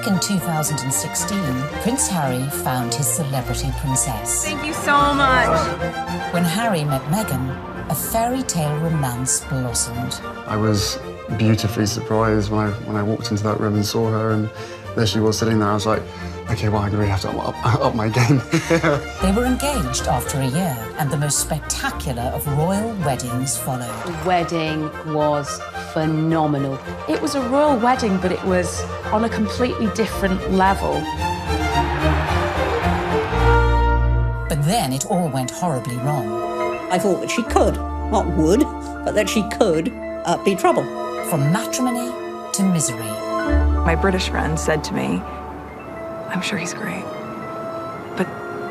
back in 2016, Prince Harry found his celebrity princess. Thank you so much. When Harry met Meghan, a fairy tale romance blossomed. I was beautifully surprised when I walked into that room and saw her, and there she was sitting there. I was like, okay, well, I really have to up my game. They were engaged after a year, and the most spectacular of royal weddings followed. The wedding was phenomenal. It was a royal wedding, but it was on a completely different level. But then it all went horribly wrong. I thought that she could, not would, but that she could be trouble. From matrimony to misery. My British friend said to me, I'm sure he's great, but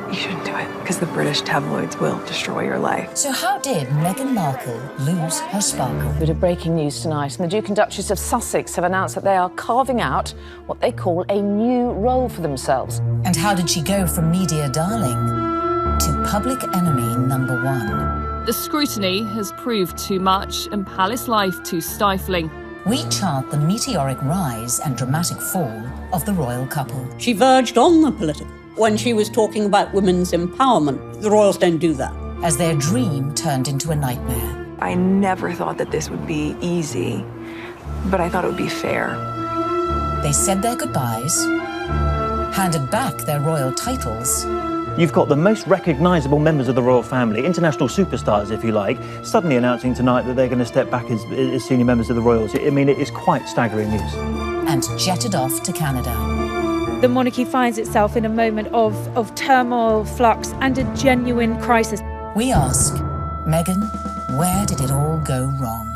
you shouldn't do it because the British tabloids will destroy your life. So how did Meghan Markle lose her sparkle? Bit of breaking news tonight, and the Duke and Duchess of Sussex have announced that they are carving out what they call a new role for themselves. And how did she go from media darling to public enemy number one? The scrutiny has proved too much and palace life too stifling. We chart the meteoric rise and dramatic fall of the royal couple. She verged on the political when she was talking about women's empowerment. The royals don't do that. As their dream turned into a nightmare. I never thought that this would be easy, but I thought it would be fair. They said their goodbyes, handed back their royal titles. You've got the most recognisable members of the royal family, international superstars, if you like, suddenly announcing tonight that they're going to step back as senior members of the royals. I mean, it is quite staggering news. And jetted off to Canada. The monarchy finds itself in a moment of turmoil, flux, and a genuine crisis. We ask, Meghan, where did it all go wrong?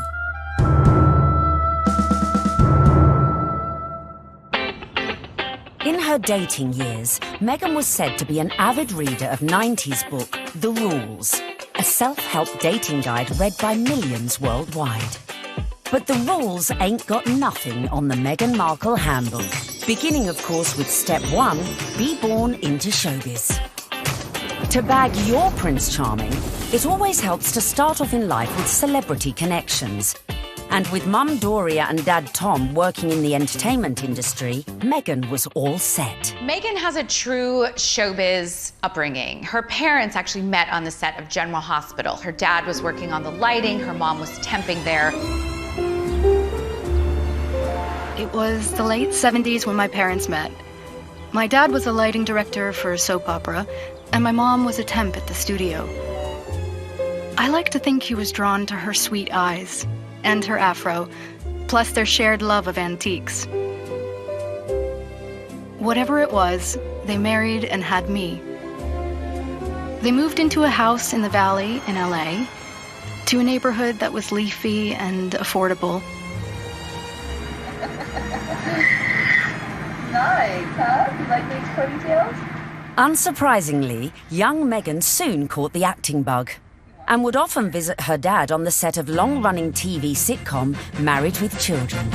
In her dating years, Meghan was said to be an avid reader of 90s book, The Rules, a self-help dating guide read by millions worldwide. But The Rules ain't got nothing on the Meghan Markle handbook. Beginning, of course, with step 1, be born into showbiz. To bag your Prince Charming, it always helps to start off in life with celebrity connections. And with Mum Doria and Dad Tom working in the entertainment industry, Meghan was all set. Meghan has a true showbiz upbringing. Her parents actually met on the set of General Hospital. Her dad was working on the lighting, her mom was temping there. It was the late 70s when my parents met. My dad was a lighting director for a soap opera, and my mom was a temp at the studio. I like to think he was drawn to her sweet eyes and her afro, plus their shared love of antiques. Whatever it was, they married and had me. They moved into a house in the Valley in LA, to a neighborhood that was leafy and affordable. Nice, huh? You like these ponytails? Unsurprisingly, young Meghan soon caught the acting bug and would often visit her dad on the set of long-running TV sitcom Married with Children.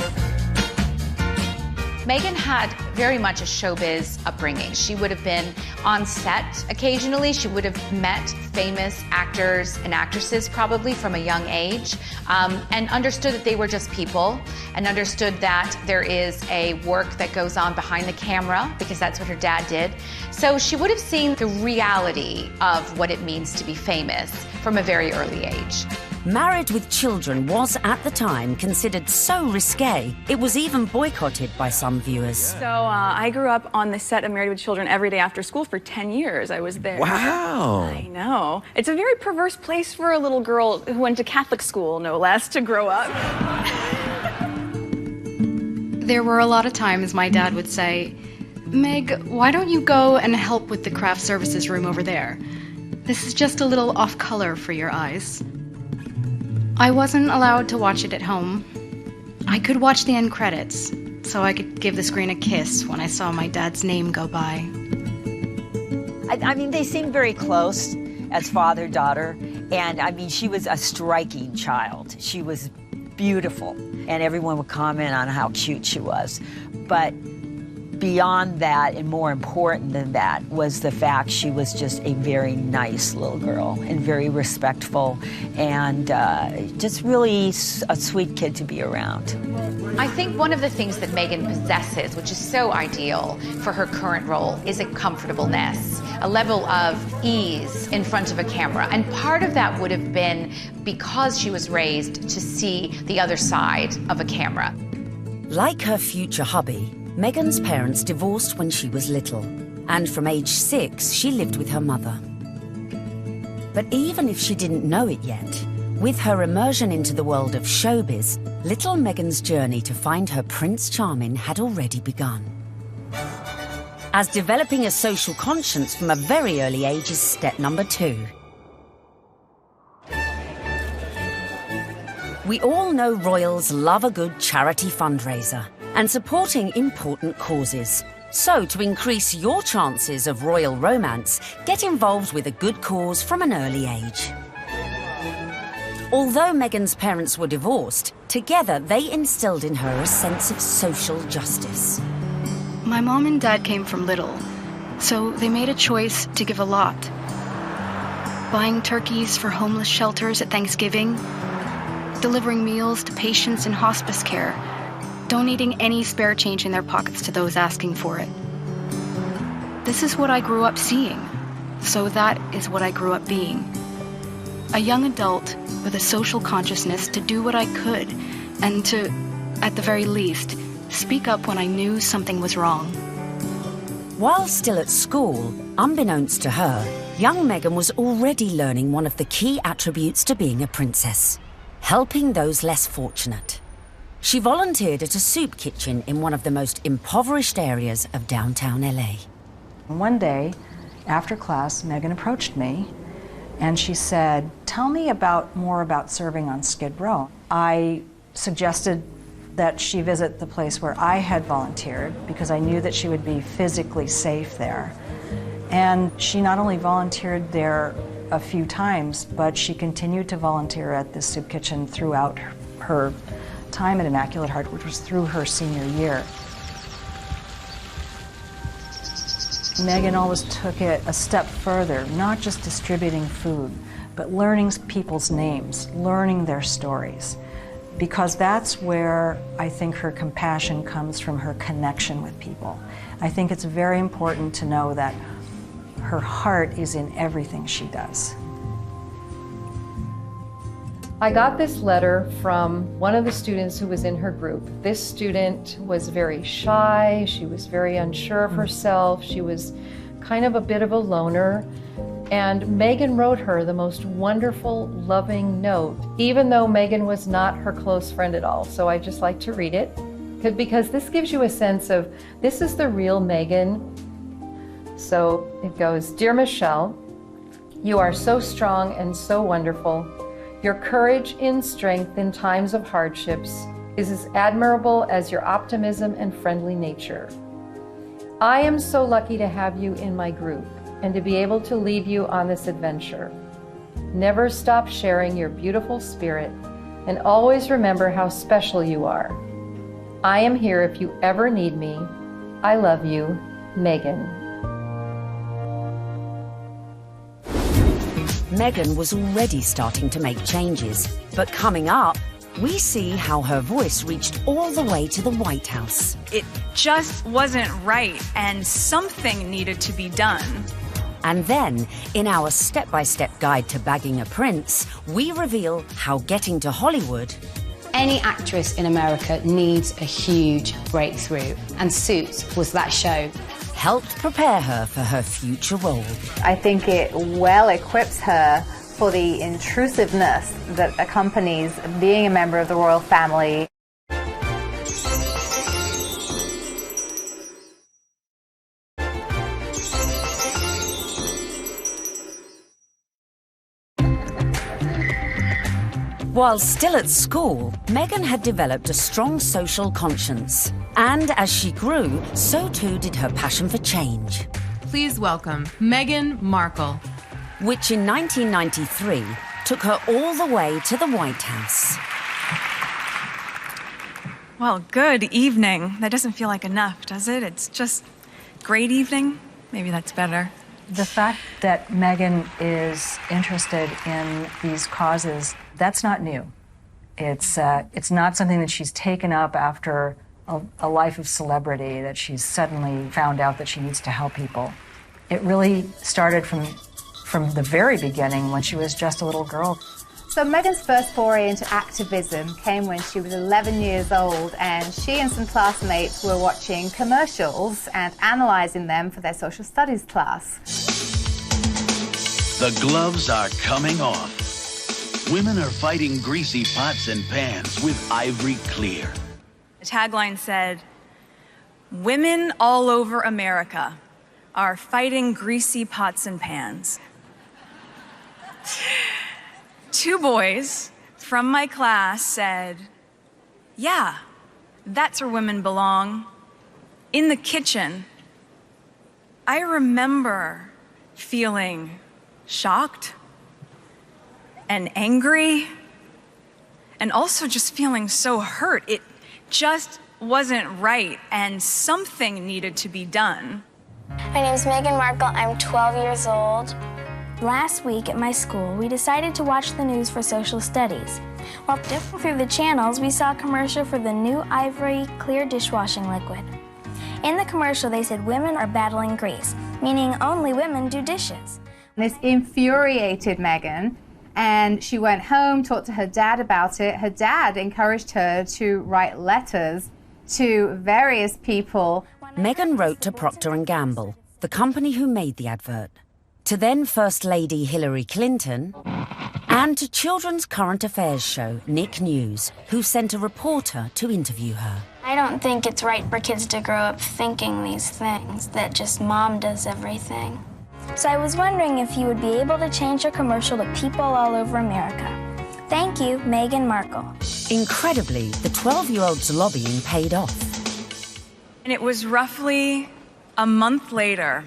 Meghan had very much a showbiz upbringing. She would have been on set occasionally. She would have met famous actors and actresses probably from a young age, and understood that they were just people, and understood that there is a work that goes on behind the camera, because that's what her dad did. So she would have seen the reality of what it means to be famous from a very early age. Married with Children was, at the time, considered so risque, it was even boycotted by some viewers. So I grew up on the set of Married with Children every day after school for 10 years. I was there. Wow. I know. It's a very perverse place for a little girl who went to Catholic school, no less, to grow up. There were a lot of times my dad would say, Meg, why don't you go and help with the craft services room over there? This is just a little off color for your eyes. I wasn't allowed to watch it at home. I could watch the end credits, so I could give the screen a kiss when I saw my dad's name go by. I mean, they seemed very close as father-daughter, and I mean, she was a striking child. She was beautiful, and everyone would comment on how cute she was. But beyond that, and more important than that, was the fact she was just a very nice little girl and very respectful and just really a sweet kid to be around. I think one of the things that Meghan possesses, which is so ideal for her current role, is a comfortableness, a level of ease in front of a camera. And part of that would have been because she was raised to see the other side of a camera. Like her future hubby, Meghan's parents divorced when she was little, and from age 6, she lived with her mother. But even if she didn't know it yet, with her immersion into the world of showbiz, little Meghan's journey to find her Prince Charming had already begun. As developing a social conscience from a very early age is step number 2. We all know royals love a good charity fundraiser and supporting important causes. So to increase your chances of royal romance, get involved with a good cause from an early age. Although Meghan's parents were divorced, together they instilled in her a sense of social justice. My mom and dad came from little, so they made a choice to give a lot. Buying turkeys for homeless shelters at Thanksgiving, delivering meals to patients in hospice care, donating any spare change in their pockets to those asking for it. This is what I grew up seeing, so that is what I grew up being. A young adult with a social consciousness to do what I could and to, at the very least, speak up when I knew something was wrong. While still at school, unbeknownst to her, young Meghan was already learning one of the key attributes to being a princess: helping those less fortunate. She volunteered at a soup kitchen in one of the most impoverished areas of downtown LA. One day, after class, Meghan approached me and she said, "Tell me more about serving on Skid Row." I suggested that she visit the place where I had volunteered because I knew that she would be physically safe there. And she not only volunteered there a few times, but she continued to volunteer at this soup kitchen throughout her time at Immaculate Heart, which was through her senior year. Meghan always took it a step further, not just distributing food, but learning people's names, learning their stories, because that's where I think her compassion comes from, her connection with people. I think it's very important to know that her heart is in everything she does. I got this letter from one of the students who was in her group. This student was very shy, she was very unsure of herself, she was kind of a bit of a loner, and Meghan wrote her the most wonderful, loving note, even though Meghan was not her close friend at all. So I just like to read it, because this gives you a sense of, this is the real Meghan. So it goes, "Dear Michelle, you are so strong and so wonderful. Your courage in strength in times of hardships is as admirable as your optimism and friendly nature. I am so lucky to have you in my group and to be able to lead you on this adventure. Never stop sharing your beautiful spirit and always remember how special you are. I am here if you ever need me. I love you, Meghan." Meghan was already starting to make changes, but coming up, we see how her voice reached all the way to the White House. It just wasn't right, and something needed to be done. And then, in our step-by-step guide to bagging a prince, we reveal how getting to Hollywood... Any actress in America needs a huge breakthrough, and Suits was that show. Helped prepare her for her future role. I think it well equips her for the intrusiveness that accompanies being a member of the royal family. While still at school, Meghan had developed a strong social conscience. And as she grew, so too did her passion for change. Please welcome Meghan Markle. Which in 1993 took her all the way to the White House. Well, good evening. That doesn't feel like enough, does it? It's just great evening. Maybe that's better. The fact that Meghan is interested in these causes, that's not new. It's not something that she's taken up after a life of celebrity, that she's suddenly found out that she needs to help people. It really started from the very beginning when she was just a little girl. So Meghan's first foray into activism came when she was 11 years old, and she and some classmates were watching commercials and analysing them for their social studies class. The gloves are coming off. Women are fighting greasy pots and pans with Ivory Clear. The tagline said, "Women all over America are fighting greasy pots and pans." 2 boys from my class said, "Yeah, that's where women belong, in the kitchen." I remember feeling shocked and angry and also just feeling so hurt. It just wasn't right, and something needed to be done. My name is Meghan Markle. I'm 12 years old. Last week at my school, we decided to watch the news for social studies. While flipping through the channels, we saw a commercial for the new Ivory Clear dishwashing liquid. In the commercial, they said women are battling grease, meaning only women do dishes. This infuriated Meghan, and she went home, talked to her dad about it. Her dad encouraged her to write letters to various people. Meghan wrote to Procter & Gamble, the company who made the advert, to then First Lady Hillary Clinton, and to children's current affairs show Nick News, who sent a reporter to interview her. I don't think it's right for kids to grow up thinking these things, that just mom does everything. So I was wondering if you would be able to change your commercial to people all over America. Thank you, Meghan Markle. Incredibly, the 12-year-old's lobbying paid off. And it was roughly a month later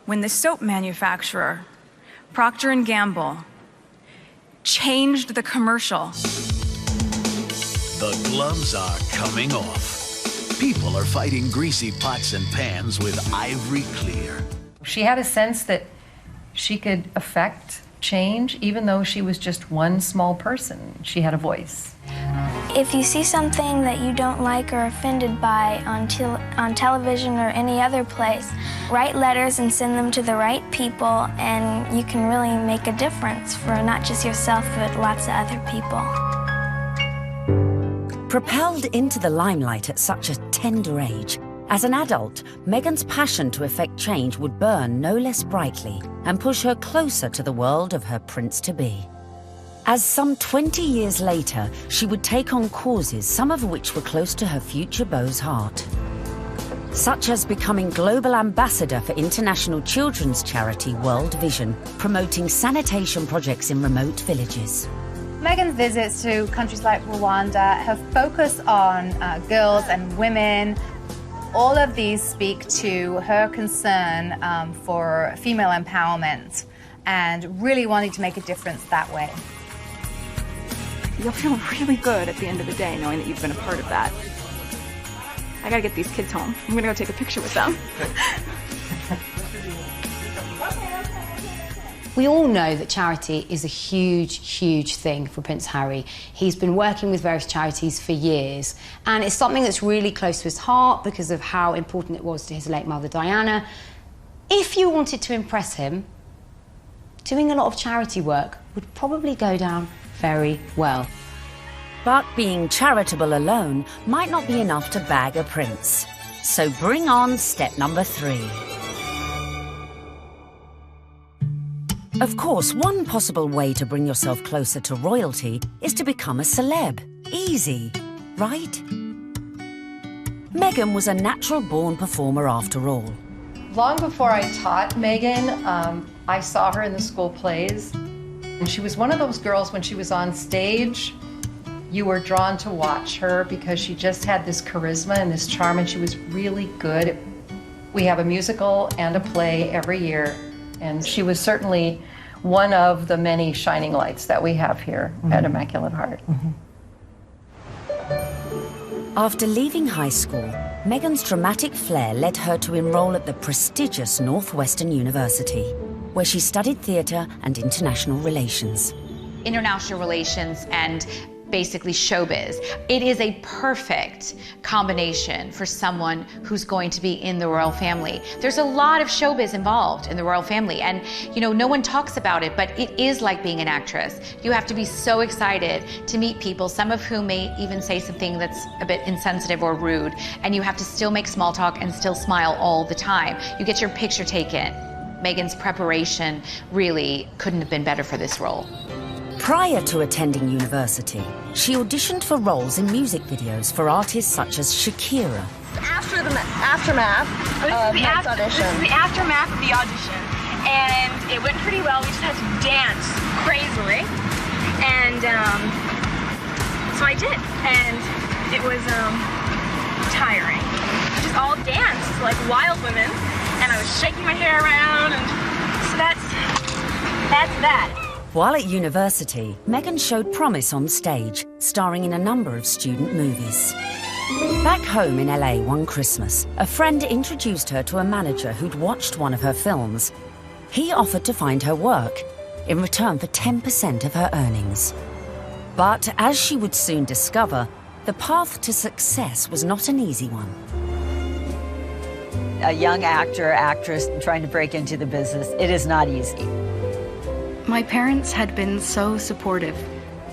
when the soap manufacturer, Procter & Gamble, changed the commercial. The gloves are coming off. People are fighting greasy pots and pans with Ivory Clear. She had a sense that she could affect change, even though she was just one small person. She had a voice. If you see something that you don't like or are offended by on television or any other place, write letters and send them to the right people, and you can really make a difference for not just yourself, but lots of other people. Propelled into the limelight at such a tender age, as an adult, Meghan's passion to effect change would burn no less brightly and push her closer to the world of her prince-to-be. As some 20 years later, she would take on causes, some of which were close to her future beau's heart, such as becoming global ambassador for international children's charity World Vision, promoting sanitation projects in remote villages. Meghan's visits to countries like Rwanda have focused on girls and women. All of these speak to her concern for female empowerment and really wanting to make a difference that way. You'll feel really good at the end of the day knowing that you've been a part of that. I gotta get these kids home. I'm gonna go take a picture with them. We all know that charity is a huge, huge thing for Prince Harry. He's been working with various charities for years, and it's something that's really close to his heart because of how important it was to his late mother, Diana. If you wanted to impress him, doing a lot of charity work would probably go down very well. But being charitable alone might not be enough to bag a prince. So bring on step number 3. Of course, one possible way to bring yourself closer to royalty is to become a celeb. Easy, right? Meghan was a natural-born performer after all. Long before I taught Meghan, I saw her in the school plays. And she was one of those girls, when she was on stage, you were drawn to watch her because she just had this charisma and this charm, and she was really good. We have a musical and a play every year, and she was certainly one of the many shining lights that we have here at Immaculate Heart. After leaving high school, Meghan's dramatic flair led her to enroll at the prestigious Northwestern University, where she studied theatre and international relations. International relations and basically showbiz. It is a perfect combination for someone who's going to be in the royal family. There's a lot of showbiz involved in the royal family, and you know, no one talks about it, but it is like being an actress. You have to be so excited to meet people, some of whom may even say something that's a bit insensitive or rude, and you have to still make small talk and still smile all the time. You get your picture taken. Meghan's preparation really couldn't have been better for this role. Prior to attending university, she auditioned for roles in music videos for artists such as Shakira. After the aftermath of the audition. This is the aftermath of the audition, and it went pretty well. We just had to dance crazily, and so I did, and it was tiring. We just all danced like wild women, and I was shaking my hair around, and so that's that. While at university, Meghan showed promise on stage, starring in a number of student movies. Back home in LA one Christmas, a friend introduced her to a manager who'd watched one of her films. He offered to find her work in return for 10% of her earnings. But as she would soon discover, the path to success was not an easy one. A young actor, actress trying to break into the business, it is not easy. My parents had been so supportive,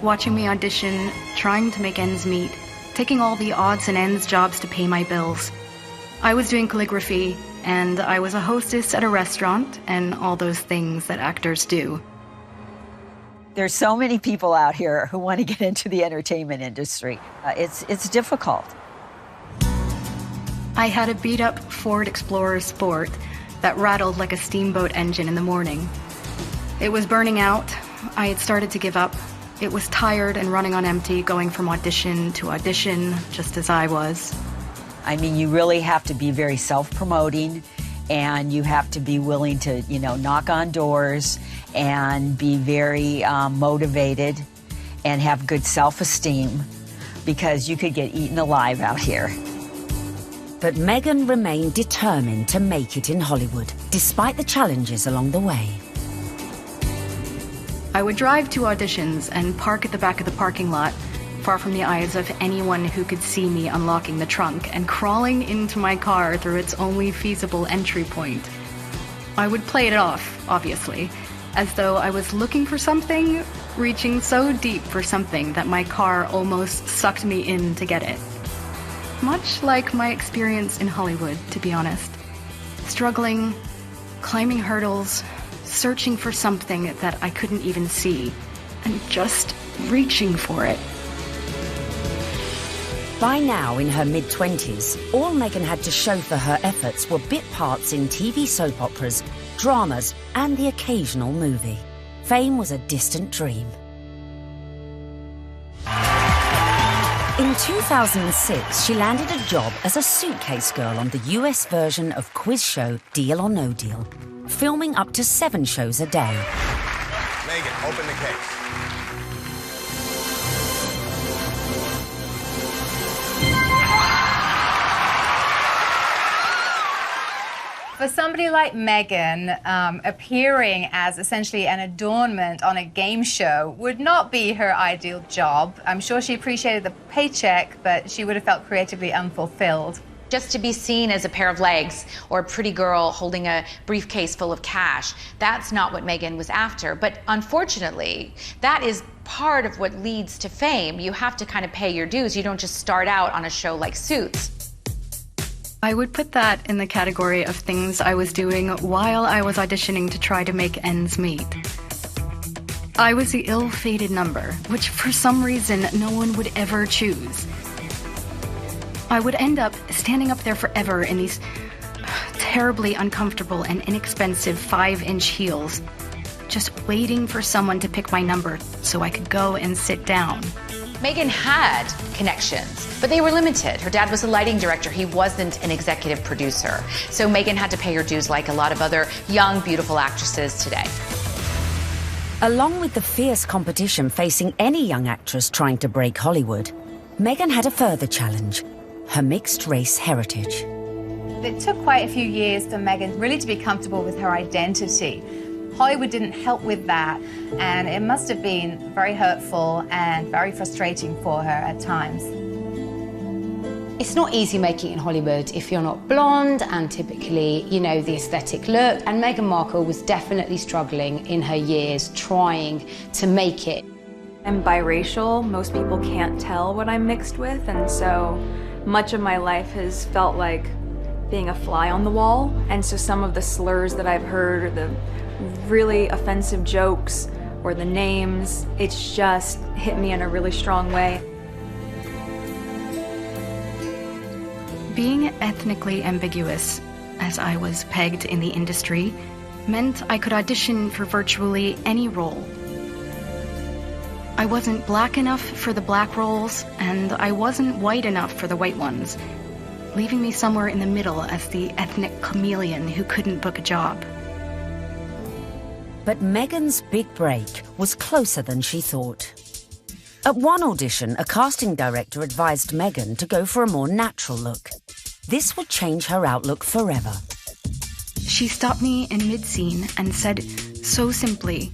watching me audition, trying to make ends meet, taking all the odds and ends jobs to pay my bills. I was doing calligraphy, and I was a hostess at a restaurant, and all those things that actors do. There's so many people out here who want to get into the entertainment industry. It's difficult. I had a beat-up Ford Explorer Sport that rattled like a steamboat engine in the morning. It was burning out. I had started to give up. It was tired and running on empty, going from audition to audition, just as I was. I mean, you really have to be very self-promoting, and you have to be willing to, you know, knock on doors and be very motivated and have good self-esteem, because you could get eaten alive out here. But Meghan remained determined to make it in Hollywood, despite the challenges along the way. I would drive to auditions and park at the back of the parking lot, far from the eyes of anyone who could see me unlocking the trunk and crawling into my car through its only feasible entry point. I would play it off, obviously, as though I was looking for something, reaching so deep for something that my car almost sucked me in to get it. Much like my experience in Hollywood, to be honest. Struggling, climbing hurdles, searching for something that I couldn't even see, and just reaching for it. By now, in her mid-20s, all Meghan had to show for her efforts were bit parts in TV soap operas, dramas, and the occasional movie. Fame was a distant dream. In 2006, she landed a job as a suitcase girl on the US version of quiz show Deal or No Deal, filming up to 7 shows a day. Meghan, open the case. For somebody like Meghan, appearing as essentially an adornment on a game show would not be her ideal job. I'm sure she appreciated the paycheck, but she would have felt creatively unfulfilled. Just to be seen as a pair of legs or a pretty girl holding a briefcase full of cash, that's not what Meghan was after. But unfortunately, that is part of what leads to fame. You have to kind of pay your dues. You don't just start out on a show like Suits. I would put that in the category of things I was doing while I was auditioning to try to make ends meet. I was the ill-fated number, which for some reason no one would ever choose. I would end up standing up there forever in these terribly uncomfortable and inexpensive 5-inch heels, just waiting for someone to pick my number so I could go and sit down. Meghan had connections, but they were limited. Her dad was a lighting director. He wasn't an executive producer. So Meghan had to pay her dues like a lot of other young, beautiful actresses today. Along with the fierce competition facing any young actress trying to break Hollywood, Meghan had a further challenge: her mixed-race heritage. It took quite a few years for Meghan really to be comfortable with her identity. Hollywood didn't help with that, and it must have been very hurtful and very frustrating for her at times. It's not easy making it in Hollywood if you're not blonde and typically, you know, the aesthetic look. And Meghan Markle was definitely struggling in her years trying to make it. I'm biracial. Most people can't tell what I'm mixed with, and so much of my life has felt like being a fly on the wall. And so some of the slurs that I've heard, or the really offensive jokes, or the names, it's just hit me in a really strong way. Being ethnically ambiguous, as I was pegged in the industry, meant I could audition for virtually any role. I wasn't black enough for the black roles, and I wasn't white enough for the white ones, leaving me somewhere in the middle as the ethnic chameleon who couldn't book a job. But Meghan's big break was closer than she thought. At one audition, a casting director advised Meghan to go for a more natural look. This would change her outlook forever. She stopped me in mid-scene and said so simply,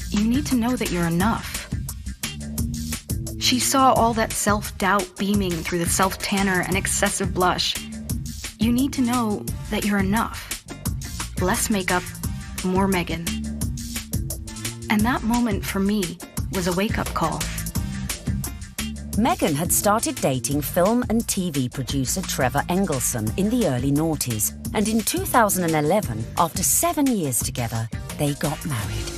"You need to know that you're enough." She saw all that self-doubt beaming through the self-tanner and excessive blush. You need to know that you're enough. Less makeup, more Meghan. And that moment for me was a wake-up call. Meghan had started dating film and TV producer Trevor Engelson in the early noughties, and in 2011, after 7 years together, they got married.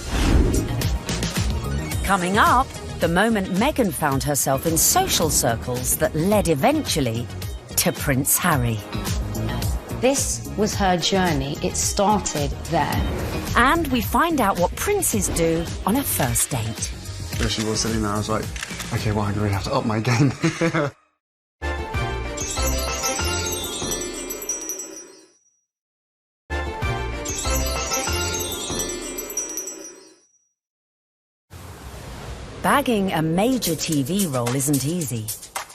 Coming up, the moment Meghan found herself in social circles that led eventually to Prince Harry. This was her journey. It started there. And we find out what princes do on a first date. There she was sitting there, I was like, okay, well, I'm going to have to up my game. Bagging a major TV role isn't easy.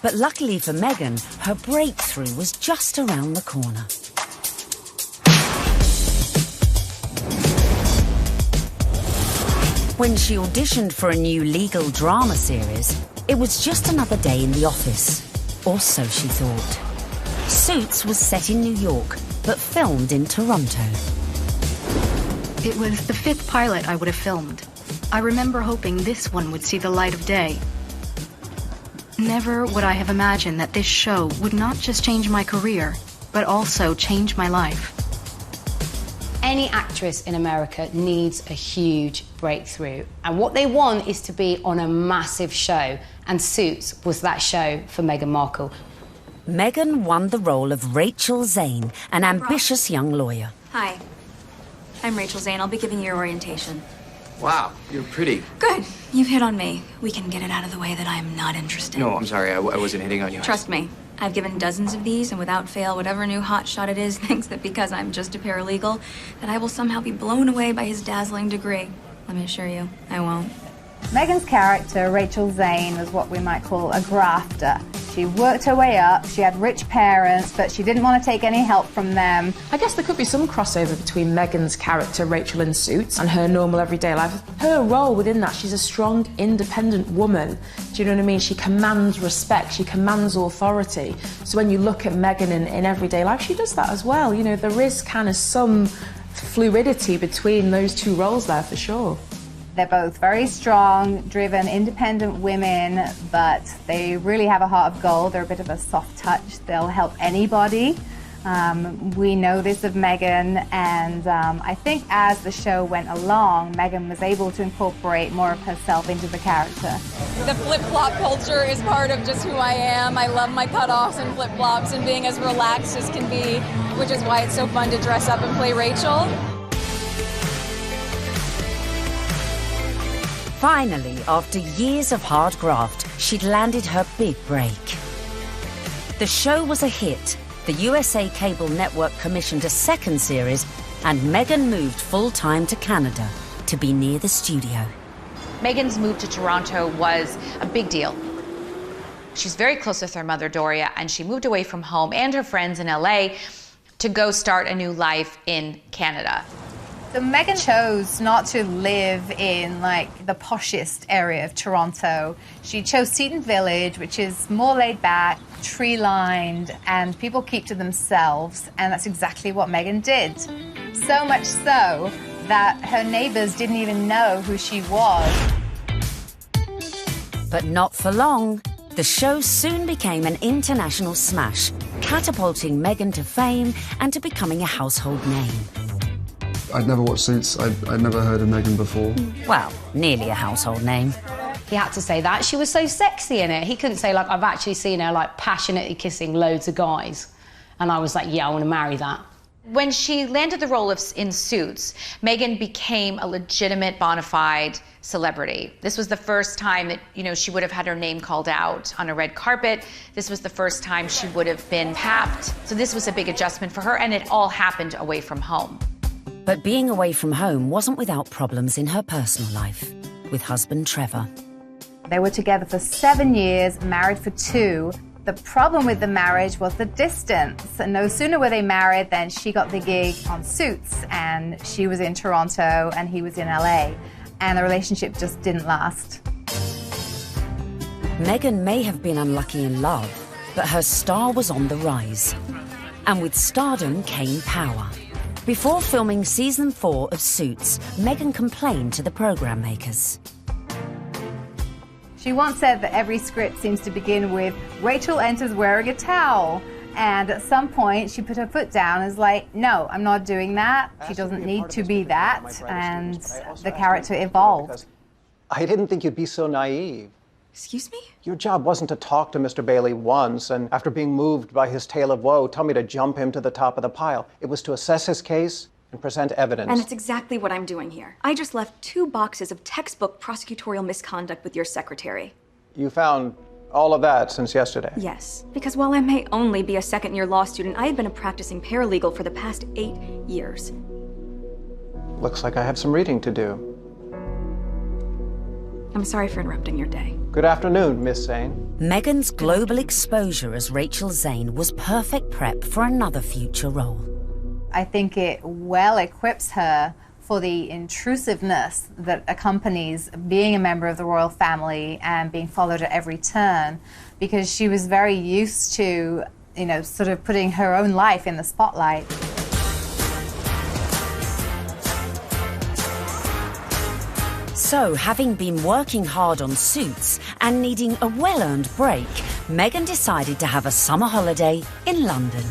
But luckily for Meghan, her breakthrough was just around the corner. When she auditioned for a new legal drama series, it was just another day in the office. Or so she thought. Suits was set in New York, but filmed in Toronto. It was the 5th pilot I would have filmed. I remember hoping this one would see the light of day. Never would I have imagined that this show would not just change my career, but also change my life. Any actress in America needs a huge breakthrough. And what they want is to be on a massive show. And Suits was that show for Meghan Markle. Meghan won the role of Rachel Zane, an ambitious young lawyer. Hi, I'm Rachel Zane. I'll be giving you your orientation. Wow, you're pretty. Good. You've hit on me. We can get it out of the way that I am not interested. No, I'm sorry. I wasn't hitting on you. Trust me. I've given dozens of these, and without fail, whatever new hotshot it is thinks that because I'm just a paralegal, that I will somehow be blown away by his dazzling degree. Let me assure you, I won't. Meghan's character, Rachel Zane, was what we might call a grafter. She worked her way up, she had rich parents, but she didn't want to take any help from them. I guess there could be some crossover between Meghan's character, Rachel in Suits, and her normal everyday life. Her role within that, she's a strong, independent woman. Do you know what I mean? She commands respect, she commands authority. So when you look at Meghan in everyday life, she does that as well. You know, there is kind of some fluidity between those two roles there for sure. They're both very strong, driven, independent women, but they really have a heart of gold. They're a bit of a soft touch. They'll help anybody. We know this of Meghan, and I think as the show went along, Meghan was able to incorporate more of herself into the character. The flip-flop culture is part of just who I am. I love my cutoffs and flip-flops and being as relaxed as can be, which is why it's so fun to dress up and play Rachel. Finally, after years of hard graft, she'd landed her big break. The show was a hit. The USA Cable Network commissioned a second series, and Meghan moved full-time to Canada to be near the studio. Meghan's move to Toronto was a big deal. She's very close with her mother, Doria, and she moved away from home and her friends in LA to go start a new life in Canada. So Meghan chose not to live in like the poshest area of Toronto. She chose Seton Village, which is more laid back, tree-lined, and people keep to themselves, and that's exactly what Meghan did. So much so that her neighbors didn't even know who she was. But not for long. The show soon became an international smash, catapulting Meghan to fame and to becoming a household name. I'd never watched Suits. I'd never heard of Meghan before. Well, nearly a household name. He had to say that. She was so sexy in it. He couldn't say, like, I've actually seen her, like, passionately kissing loads of guys. And I was like, yeah, I want to marry that. When she landed the role in Suits, Meghan became a legitimate, bona fide celebrity. This was the first time that, you know, she would have had her name called out on a red carpet. This was the first time she would have been tapped. So this was a big adjustment for her, and it all happened away from home. But being away from home wasn't without problems in her personal life, with husband Trevor. They were together for 7 years, married for 2. The problem with the marriage was the distance. And no sooner were they married than she got the gig on Suits, and she was in Toronto and he was in LA. And the relationship just didn't last. Meghan may have been unlucky in love, but her star was on the rise. And with stardom came power. Before filming season 4 of Suits, Meghan complained to the programme makers. She once said that every script seems to begin with, Rachel enters wearing a towel. And at some point, she put her foot down and was like, no, I'm not doing that. She doesn't need to be that. And the character evolved. I didn't think you'd be so naive. Excuse me? Your job wasn't to talk to Mr. Bailey once and, after being moved by his tale of woe, tell me to jump him to the top of the pile. It was to assess his case and present evidence. And it's exactly what I'm doing here. I just left 2 boxes of textbook prosecutorial misconduct with your secretary. You found all of that since yesterday? Yes, because while I may only be a second-year law student, I have been a practicing paralegal for the past 8 years. Looks like I have some reading to do. I'm sorry for interrupting your day. Good afternoon, Miss Zane. Meghan's global exposure as Rachel Zane was perfect prep for another future role. I think it well equips her for the intrusiveness that accompanies being a member of the royal family and being followed at every turn, because she was very used to, you know, sort of putting her own life in the spotlight. So, having been working hard on Suits and needing a well-earned break, Meghan decided to have a summer holiday in London.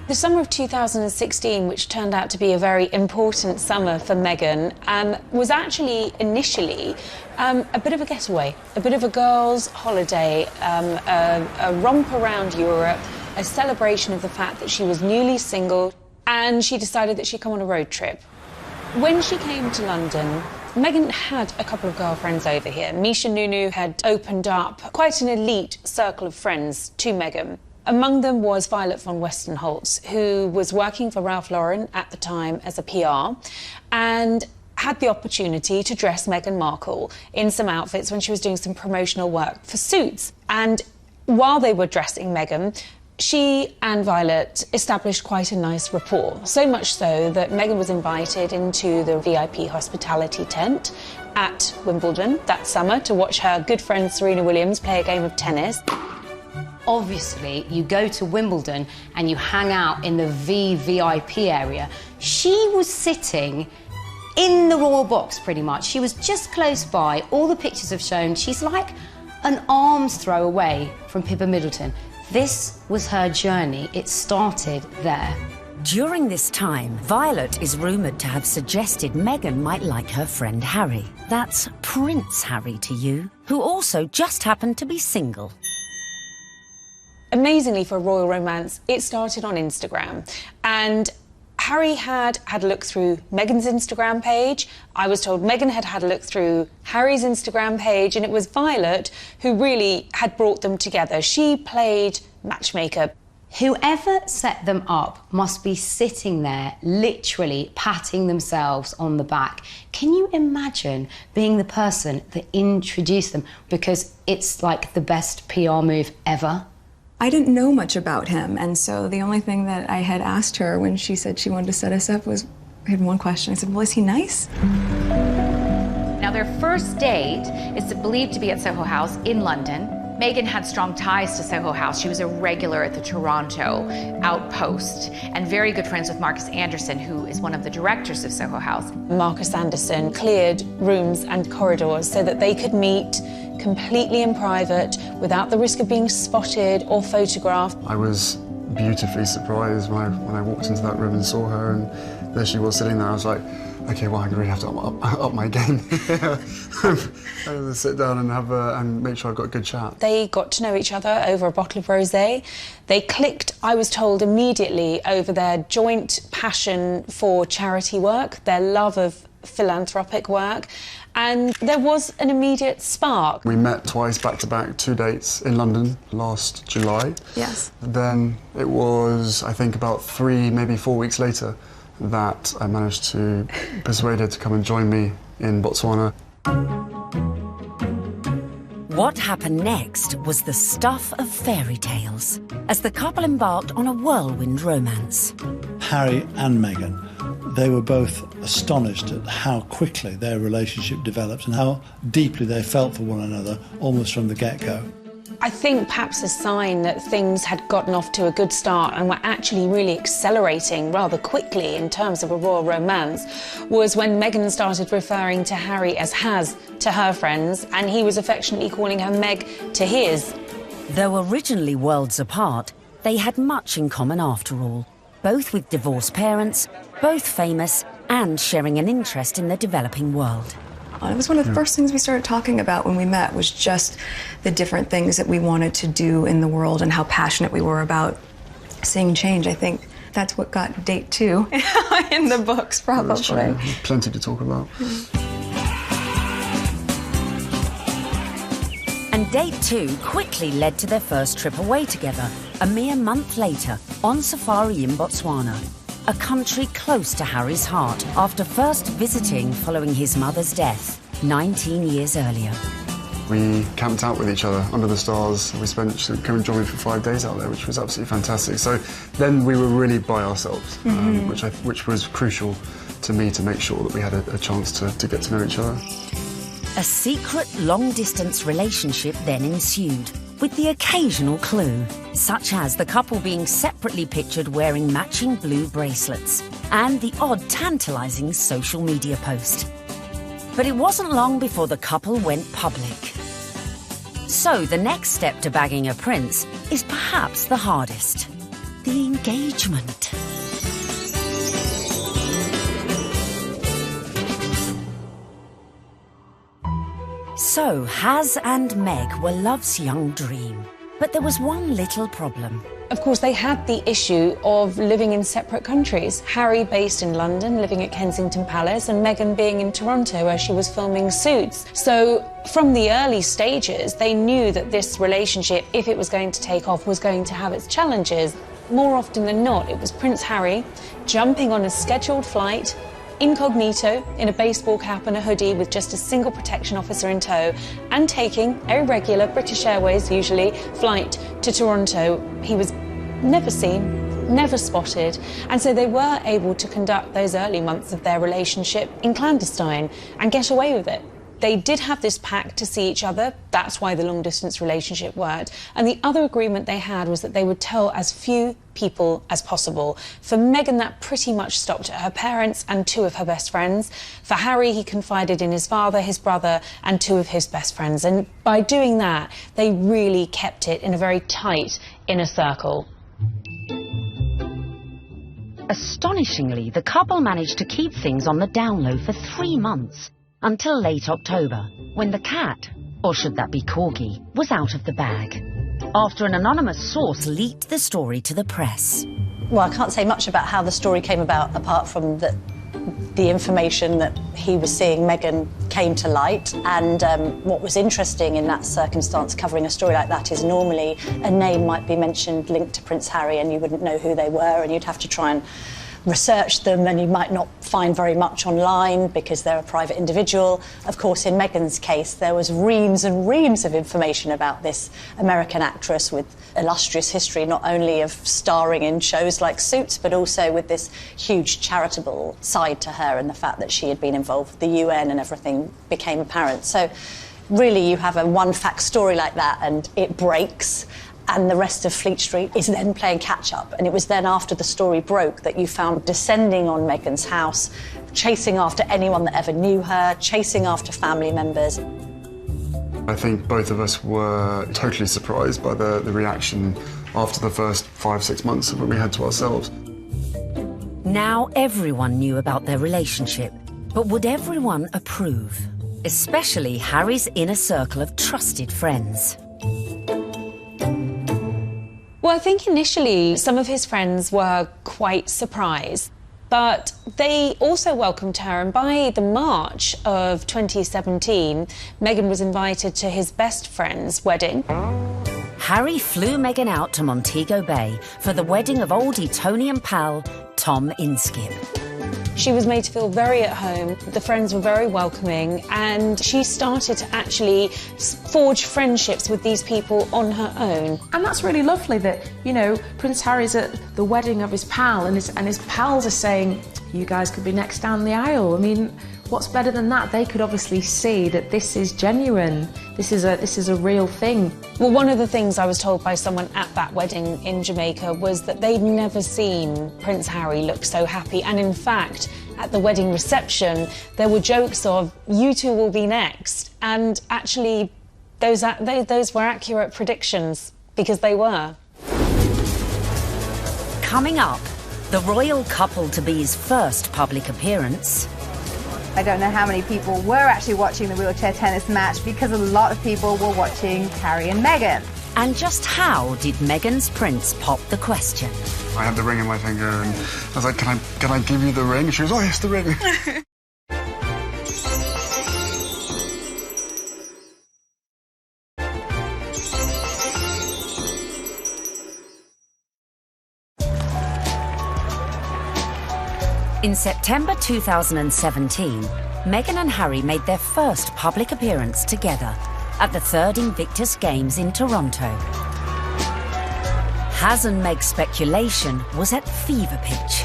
The summer of 2016, which turned out to be a very important summer for Meghan, was actually initially a bit of a getaway, a bit of a girls' holiday, a romp around Europe, a celebration of the fact that she was newly single, and she decided that she'd come on a road trip. When she came to London, Meghan had a couple of girlfriends over here. Misha Nunu had opened up quite an elite circle of friends to Meghan. Among them was Violet von Westenholz, who was working for Ralph Lauren at the time as a PR, and had the opportunity to dress Meghan Markle in some outfits when she was doing some promotional work for Suits. And while they were dressing Meghan, she and Violet established quite a nice rapport, so much so that Meghan was invited into the VIP hospitality tent at Wimbledon that summer to watch her good friend Serena Williams play a game of tennis. Obviously, you go to Wimbledon and you hang out in the VVIP area. She was sitting in the royal box, pretty much. She was just close by. All the pictures have shown she's like an arm's throw away from Pippa Middleton. This was her journey. It started there. During this time, Violet is rumoured to have suggested Meghan might like her friend Harry. That's Prince Harry to you, who also just happened to be single. Amazingly, for a royal romance, it started on Instagram. And Harry had a look through Meghan's Instagram page. I was told Meghan had a look through Harry's Instagram page, and it was Violet who really had brought them together. She played matchmaker. Whoever set them up must be sitting there, literally patting themselves on the back. Can you imagine being the person that introduced them? Because it's like the best PR move ever. I didn't know much about him, and so the only thing that I had asked her when she said she wanted to set us up was, I had one question. I said, well, is he nice? Now, their first date is believed to be at Soho House in London. Meghan had strong ties to Soho House. She was a regular at the Toronto outpost and very good friends with Marcus Anderson, who is one of the directors of Soho House. Marcus Anderson cleared rooms and corridors so that they could meet completely in private without the risk of being spotted or photographed. I was beautifully surprised when I walked into that room and saw her, and there she was sitting there. I was like, okay, well, I really have to up my game. I'm going to sit down and and make sure I've got a good chat. They got to know each other over a bottle of rosé. They clicked, I was told, immediately over their joint passion for charity work, their love of philanthropic work, and there was an immediate spark. We met twice, back-to-back, 2 dates in London last July. Yes. Then it was, I think, about 3, maybe 4 weeks later that I managed to persuade her to come and join me in Botswana. What happened next was the stuff of fairy tales, as the couple embarked on a whirlwind romance. Harry and Meghan, they were both astonished at how quickly their relationship developed and how deeply they felt for one another, almost from the get-go. I think perhaps a sign that things had gotten off to a good start and were actually really accelerating rather quickly in terms of a royal romance was when Meghan started referring to Harry as Has to her friends, and he was affectionately calling her Meg to his. Though originally worlds apart, they had much in common after all, both with divorced parents, both famous, and sharing an interest in the developing world. It was one of the first things we started talking about when we met, was just the different things that we wanted to do in the world and how passionate we were about seeing change. I think that's what got date 2 in the books, probably. Plenty to talk about. And date 2 quickly led to their first trip away together, a mere month later, on safari in Botswana, a country close to Harry's heart after first visiting following his mother's death 19 years earlier. We camped out with each other under the stars. She came and joined me for 5 days out there, which was absolutely fantastic. So then we were really by ourselves, which was crucial to me to make sure that we had a chance to get to know each other. A secret long-distance relationship then ensued, with the occasional clue, such as the couple being separately pictured wearing matching blue bracelets, and the odd tantalising social media post. But it wasn't long before the couple went public. So the next step to bagging a prince is perhaps the hardest: the engagement. So, Has and Meg were love's young dream. But there was one little problem. Of course, they had the issue of living in separate countries. Harry based in London, living at Kensington Palace, and Meghan being in Toronto, where she was filming Suits. So, from the early stages, they knew that this relationship, if it was going to take off, was going to have its challenges. More often than not, it was Prince Harry jumping on a scheduled flight, incognito, in a baseball cap and a hoodie with just a single protection officer in tow, and taking a regular British Airways, usually, flight to Toronto. He was never seen, never spotted, and so they were able to conduct those early months of their relationship in clandestine and get away with it. They did have this pact to see each other. That's why the long-distance relationship worked. And the other agreement they had was that they would tell as few people as possible. For Meghan, that pretty much stopped at her parents and 2 of her best friends. For Harry, he confided in his father, his brother, and 2 of his best friends. And by doing that, they really kept it in a very tight inner circle. Astonishingly, the couple managed to keep things on the down low for 3 months, until late October, when the cat, or should that be corgi, was out of the bag, after an anonymous source leaked the story to the press. Well, I can't say much about how the story came about, apart from that the information that he was seeing Meghan came to light. And what was interesting in that circumstance, covering a story like that, is normally a name might be mentioned linked to Prince Harry and you wouldn't know who they were, and you'd have to try and research them, and you might not find very much online because they're a private individual. Of course, in Meghan's case, there was reams and reams of information about this American actress with illustrious history, not only of starring in shows like Suits, but also with this huge charitable side to her, and the fact that she had been involved with the UN and everything became apparent. So really, you have a one-fact story like that, and it breaks, and the rest of Fleet Street is then playing catch-up. And it was then after the story broke that you found descending on Meghan's house, chasing after anyone that ever knew her, chasing after family members. I think both of us were totally surprised by the reaction after the first 5-6 months of what we had to ourselves. Now everyone knew about their relationship, but would everyone approve? Especially Harry's inner circle of trusted friends. Well, I think initially some of his friends were quite surprised, but they also welcomed her, and by the March of 2017, Meghan was invited to his best friend's wedding. Harry flew Meghan out to Montego Bay for the wedding of old Etonian pal Tom Inskip. She was made to feel very at home, the friends were very welcoming, and she started to actually forge friendships with these people on her own. And that's really lovely that, you know, Prince Harry's at the wedding of his pal, and his pals are saying, you guys could be next down the aisle. I mean, what's better than that? They could obviously see that this is genuine. This is a real thing. Well, one of the things I was told by someone at that wedding in Jamaica was that they'd never seen Prince Harry look so happy. And in fact, at the wedding reception, there were jokes of, you two will be next. And actually, those were accurate predictions, because they were. Coming up, the royal couple-to-be's first public appearance. I don't know how many people were actually watching the wheelchair tennis match, because a lot of people were watching Harry and Meghan. And just how did Meghan's prince pop the question? I had the ring in my finger and I was like, can I give you the ring? She was, oh yes, the ring. In September 2017, Meghan and Harry made their first public appearance together at the 3rd Invictus Games in Toronto. Has and Meg's speculation was at fever pitch.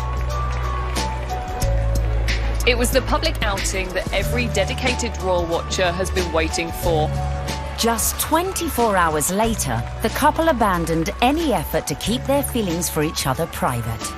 It was the public outing that every dedicated royal watcher has been waiting for. Just 24 hours later, the couple abandoned any effort to keep their feelings for each other private.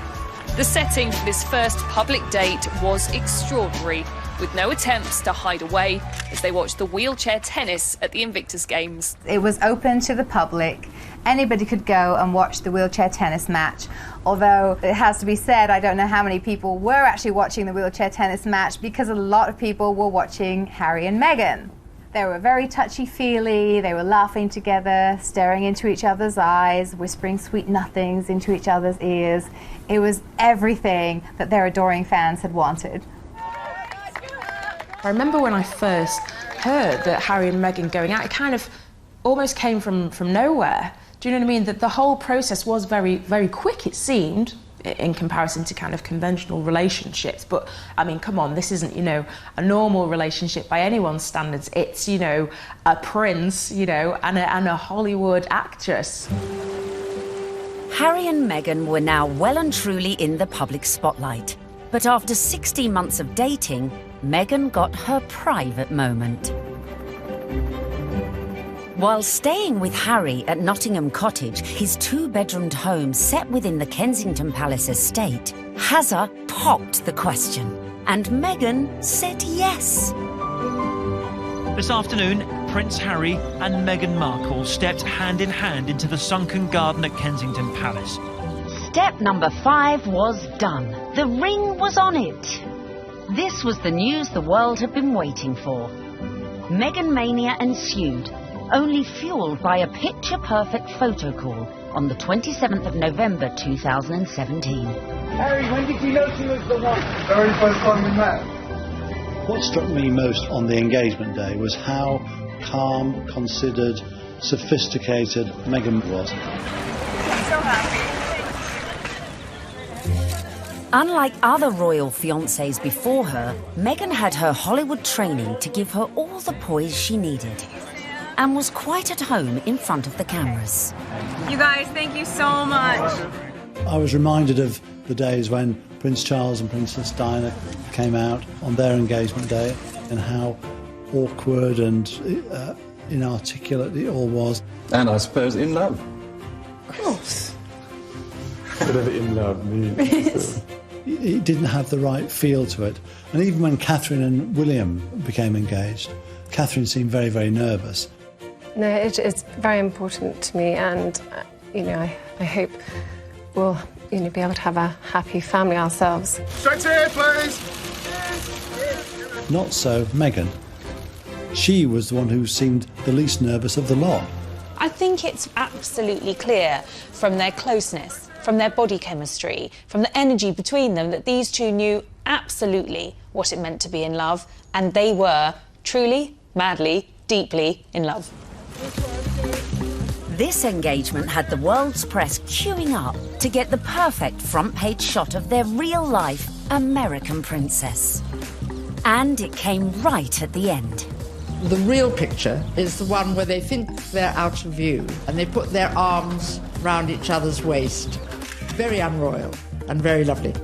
The setting for this first public date was extraordinary, with no attempts to hide away as they watched the wheelchair tennis at the Invictus Games. It was open to the public. Anybody could go and watch the wheelchair tennis match. Although it has to be said, I don't know how many people were actually watching the wheelchair tennis match, because a lot of people were watching Harry and Meghan. They were very touchy-feely, they were laughing together, staring into each other's eyes, whispering sweet nothings into each other's ears. It was everything that their adoring fans had wanted. I remember when I first heard that Harry and Meghan going out, it kind of almost came from nowhere. Do you know what I mean? That the whole process was very, very quick, it seemed, in comparison to kind of conventional relationships. But, I mean, come on, this isn't, you know, a normal relationship by anyone's standards. It's, you know, a prince, you know, and a Hollywood actress. Harry and Meghan were now well and truly in the public spotlight. But after 16 months of dating, Meghan got her private moment. While staying with Harry at Nottingham Cottage, his 2-bedroomed home set within the Kensington Palace estate, Hazza popped the question, and Meghan said yes. This afternoon, Prince Harry and Meghan Markle stepped hand in hand into the sunken garden at Kensington Palace. Step number 5 was done. The ring was on it. This was the news the world had been waiting for. Meghan mania ensued. only fuelled by a picture-perfect photo call on the 27th of November 2017. Harry, when did you know she was the one? The very first time we met. What struck me most on the engagement day was how calm, considered, sophisticated Meghan was. I'm so happy. Unlike other royal fiancés before her, Meghan had her Hollywood training to give her all the poise she needed and was quite at home in front of the cameras. You guys, thank you so much. I was reminded of the days when Prince Charles and Princess Diana came out on their engagement day and how awkward and inarticulate it all was. And I suppose in love. Of course. Whatever in love means. It didn't have the right feel to it. And even when Catherine and William became engaged, Catherine seemed very, very nervous. No, it's very important to me, and I hope we'll be able to have a happy family ourselves. Straight here, please. Not so Meghan. She was the one who seemed the least nervous of the lot. I think it's absolutely clear from their closeness, from their body chemistry, from the energy between them, that these two knew absolutely what it meant to be in love, and they were truly, madly, deeply in love. This engagement had the world's press queuing up to get the perfect front-page shot of their real-life American princess. And it came right at the end. The real picture is the one where they think they're out of view and they put their arms round each other's waist. Very unroyal and very lovely.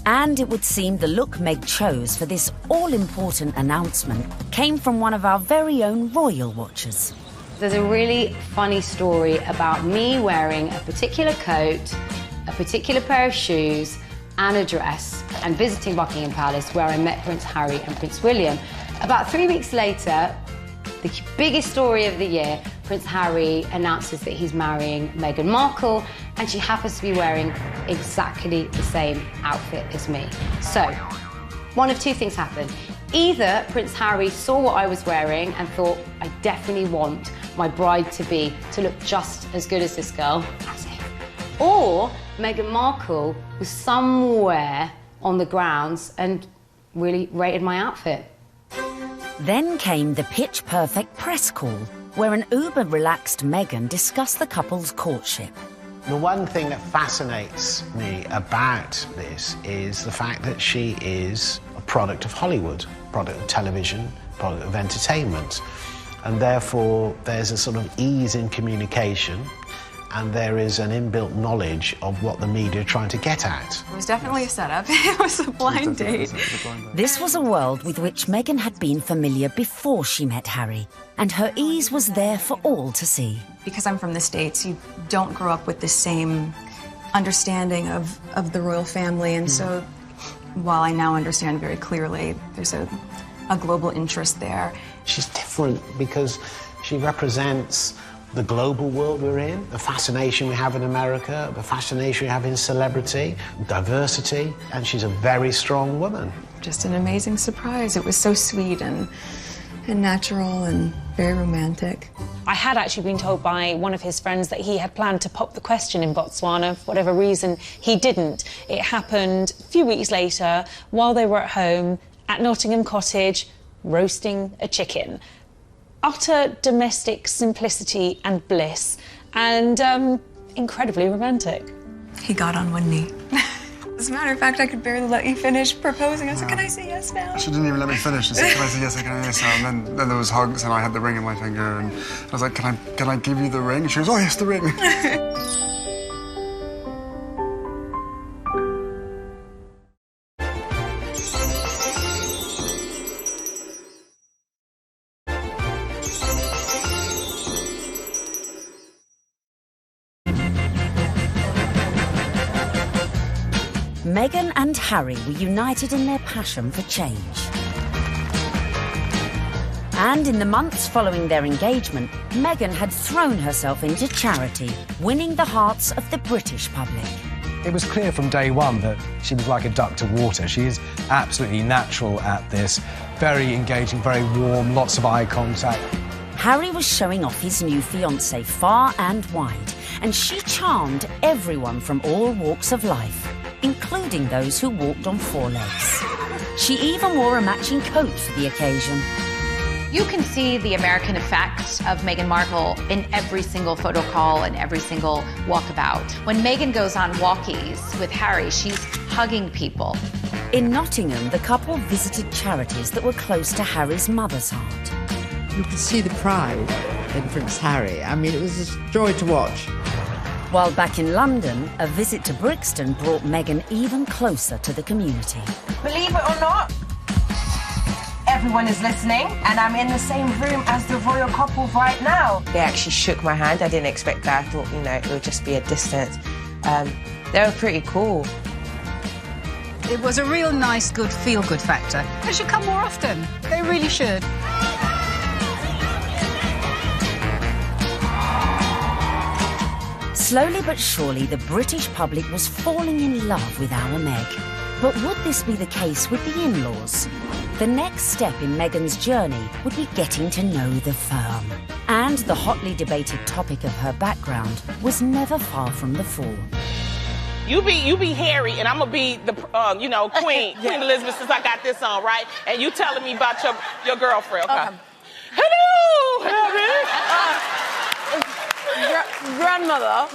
And it would seem the look Meg chose for this all-important announcement came from one of our very own royal watchers. There's a really funny story about me wearing a particular coat, a particular pair of shoes, and a dress, and visiting Buckingham Palace, where I met Prince Harry and Prince William. About 3 weeks later, the biggest story of the year, Prince Harry announces that he's marrying Meghan Markle, and she happens to be wearing exactly the same outfit as me. So, one of two things happened. Either Prince Harry saw what I was wearing and thought, I definitely want my bride-to-be to look just as good as this girl, as if. Or Meghan Markle was somewhere on the grounds and really rated my outfit. Then came the pitch-perfect press call, where an uber-relaxed Meghan discussed the couple's courtship. The one thing that fascinates me about this is the fact that she is a product of Hollywood, product of television, product of entertainment. And therefore, there's a sort of ease in communication, and there is an inbuilt knowledge of what the media are trying to get at. It was definitely a setup. It was a blind date. This was a world with which Meghan had been familiar before she met Harry, and her ease was there for all to see. Because I'm from the States, you don't grow up with the same understanding of the royal family, and so while I now understand very clearly, there's a global interest there. She's different because she represents the global world we're in, the fascination we have in America, the fascination we have in celebrity, diversity, and she's a very strong woman. Just an amazing surprise. It was so sweet and natural and very romantic. I had actually been told by one of his friends that he had planned to pop the question in Botswana. For whatever reason, he didn't. It happened a few weeks later while they were at home at Nottingham Cottage, roasting a chicken. Utter domestic simplicity and bliss, and incredibly romantic. He got on one knee. As a matter of fact, I could barely let you finish proposing. I said, can I say yes now? She didn't even let me finish. She said, can I say yes, can I say yes now? And then there was hugs, and I had the ring in my finger, and I was like, can I give you the ring? And she goes, oh, yes, the ring. Meghan and Harry were united in their passion for change. And in the months following their engagement, Meghan had thrown herself into charity, winning the hearts of the British public. It was clear from day one that she was like a duck to water. She is absolutely natural at this, very engaging, very warm, lots of eye contact. Harry was showing off his new fiancée far and wide, and she charmed everyone from all walks of life, including those who walked on four legs. She even wore a matching coat for the occasion. You can see the American effect of Meghan Markle in every single photo call and every single walkabout. When Meghan goes on walkies with Harry, she's hugging people. In Nottingham, the couple visited charities that were close to Harry's mother's heart. You could see the pride in Prince Harry. I mean, it was a joy to watch. While back in London, a visit to Brixton brought Meghan even closer to the community. Believe it or not, everyone is listening, and I'm in the same room as the royal couple right now. They actually shook my hand. I didn't expect that. I thought, you know, it would just be a distance. They were pretty cool. It was a real nice, good, feel-good factor. They should come more often. They really should. Slowly but surely, the British public was falling in love with our Meg. But would this be the case with the in-laws? The next step in Meghan's journey would be getting to know the firm. And the hotly debated topic of her background was never far from the fore. You be Harry, and I'm gonna be the, Queen Elizabeth, since I got this on, right? And you telling me about your girlfriend, okay? Hello, Harry. Grandmother,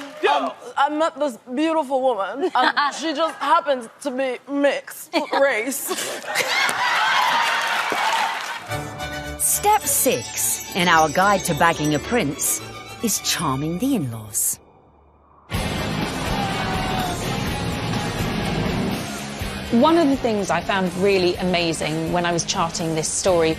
I met this beautiful woman, and she just happens to be mixed race. Step 6 in our guide to bagging a prince is charming the in-laws. One of the things I found really amazing when I was charting this story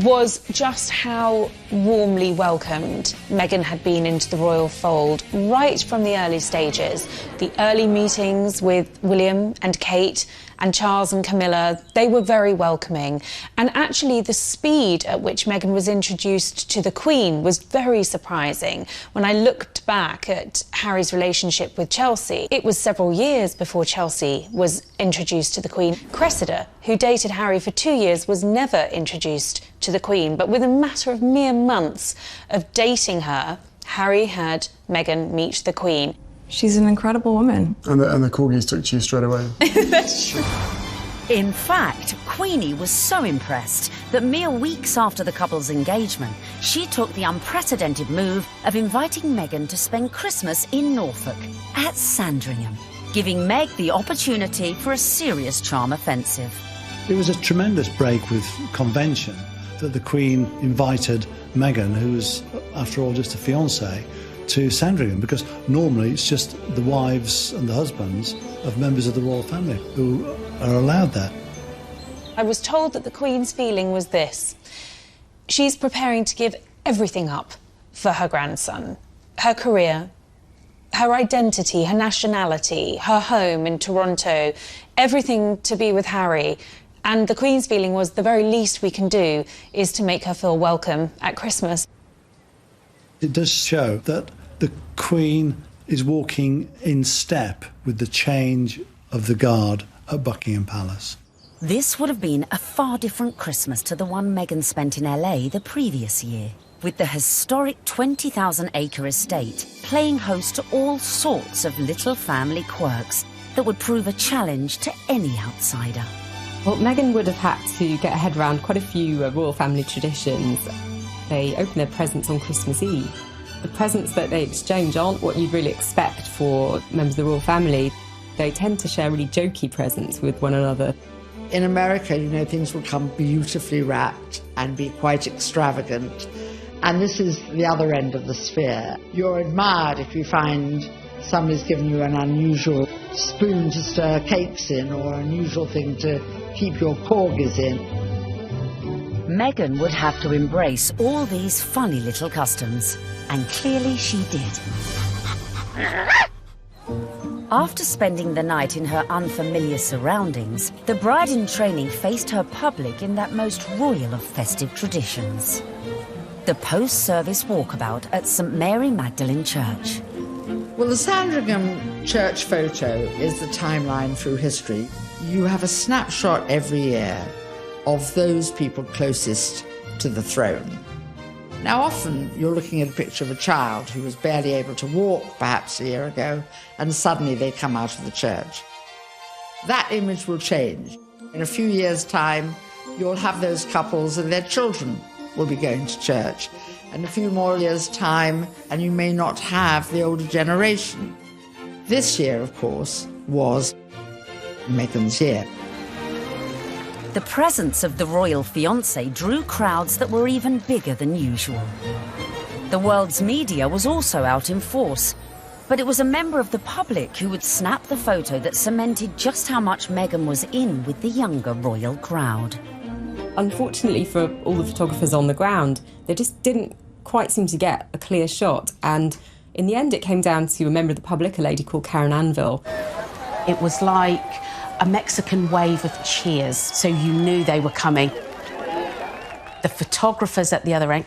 was just how warmly welcomed Meghan had been into the royal fold right from the early stages. The early meetings with William and Kate and Charles and Camilla, they were very welcoming. And actually the speed at which Meghan was introduced to the Queen was very surprising. When I looked back at Harry's relationship with Chelsea, it was several years before Chelsea was introduced to the Queen. Cressida, who dated Harry for 2 years, was never introduced to the Queen, but within a matter of mere months of dating her, Harry had Meghan meet the Queen. She's an incredible woman. And the corgis took to you straight away. That's true. In fact, Queenie was so impressed that mere weeks after the couple's engagement, she took the unprecedented move of inviting Meghan to spend Christmas in Norfolk at Sandringham, giving Meg the opportunity for a serious charm offensive. It was a tremendous break with convention that the Queen invited Meghan, who was, after all, just a fiancée, to Sandringham, because normally it's just the wives and the husbands of members of the royal family who are allowed that. I was told that the Queen's feeling was this: she's preparing to give everything up for her grandson, her career, her identity, her nationality, her home in Toronto, everything to be with Harry. And the Queen's feeling was the very least we can do is to make her feel welcome at Christmas. It does show that the Queen is walking in step with the change of the guard at Buckingham Palace. This would have been a far different Christmas to the one Meghan spent in LA the previous year, with the historic 20,000-acre estate playing host to all sorts of little family quirks that would prove a challenge to any outsider. Well, Meghan would have had to get her head around quite a few royal family traditions. They open their presents on Christmas Eve. The presents that they exchange aren't what you'd really expect for members of the royal family. They tend to share really jokey presents with one another. In America, you know, things will come beautifully wrapped and be quite extravagant. And this is the other end of the sphere. You're admired if you find somebody's given you an unusual spoon to stir cakes in, or an unusual thing to keep your porgies in. Meghan would have to embrace all these funny little customs, and clearly she did. After spending the night in her unfamiliar surroundings, the bride-in-training faced her public in that most royal of festive traditions: the post-service walkabout at St Mary Magdalene Church. Well, the Sandringham church photo is the timeline through history. You have a snapshot every year of those people closest to the throne. Now, often you're looking at a picture of a child who was barely able to walk perhaps a year ago, and suddenly they come out of the church. That image will change. In a few years' time, you'll have those couples and their children will be going to church. And a few more years' time, and you may not have the older generation. This year, of course, was Meghan's year. The presence of the royal fiancé drew crowds that were even bigger than usual. The world's media was also out in force, but it was a member of the public who would snap the photo that cemented just how much Meghan was in with the younger royal crowd. Unfortunately for all the photographers on the ground, they just didn't quite seem to get a clear shot, and in the end it came down to a member of the public, a lady called Karen Anvil. It was like a Mexican wave of cheers, so you knew they were coming. The photographers at the other end,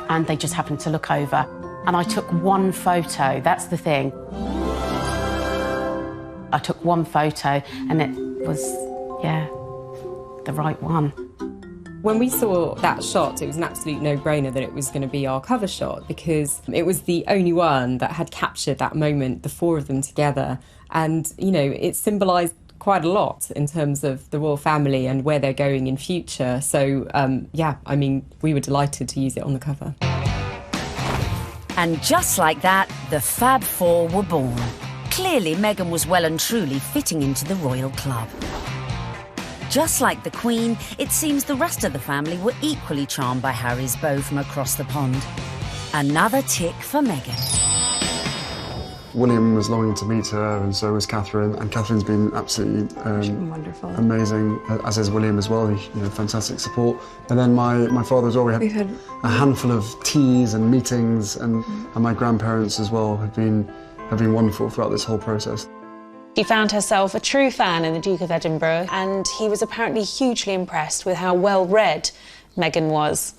and they just happened to look over. And I took one photo, that's the thing. I took one photo and it was, yeah, the right one. When we saw that shot, it was an absolute no-brainer that it was going to be our cover shot, because it was the only one that had captured that moment, the four of them together. And, you know, it symbolised quite a lot in terms of the royal family and where they're going in future. So, yeah, I mean, we were delighted to use it on the cover. And just like that, the Fab Four were born. Clearly, Meghan was well and truly fitting into the royal club. Just like the Queen, it seems the rest of the family were equally charmed by Harry's beau from across the pond. Another tick for Meghan. William was longing to meet her, and so was Catherine. And Catherine's been absolutely wonderful, amazing, as is William as well. You know, fantastic support. And then my father as well. We had a handful of teas and meetings, and my grandparents as well have been wonderful throughout this whole process. She found herself a true fan in the Duke of Edinburgh, and he was apparently hugely impressed with how well-read Meghan was.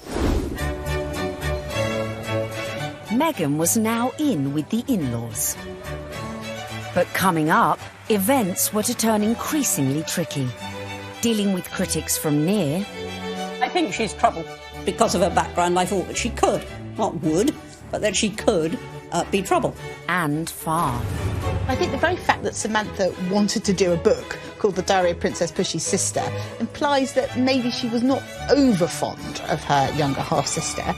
Meghan was now in with the in-laws. But coming up, events were to turn increasingly tricky. Dealing with critics from near... I think she's trouble. Because of her background, I thought that she could, not would, but that she could be trouble. And far. I think the very fact that Samantha wanted to do a book called The Diary of Princess Pushy's Sister implies that maybe she was not over fond of her younger half-sister.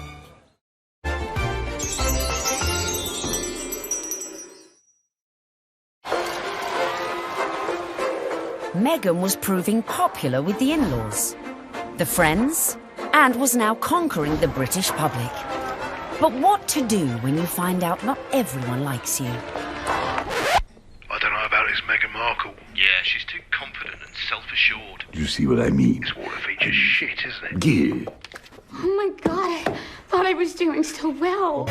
Meghan was proving popular with the in-laws, the friends, and was now conquering the British public. But what to do when you find out not everyone likes you? I don't know about this Meghan Markle. Yeah, she's too confident and self-assured. You see what I mean? This water feature's shit, isn't it? Yeah. Oh my God, I thought I was doing so well.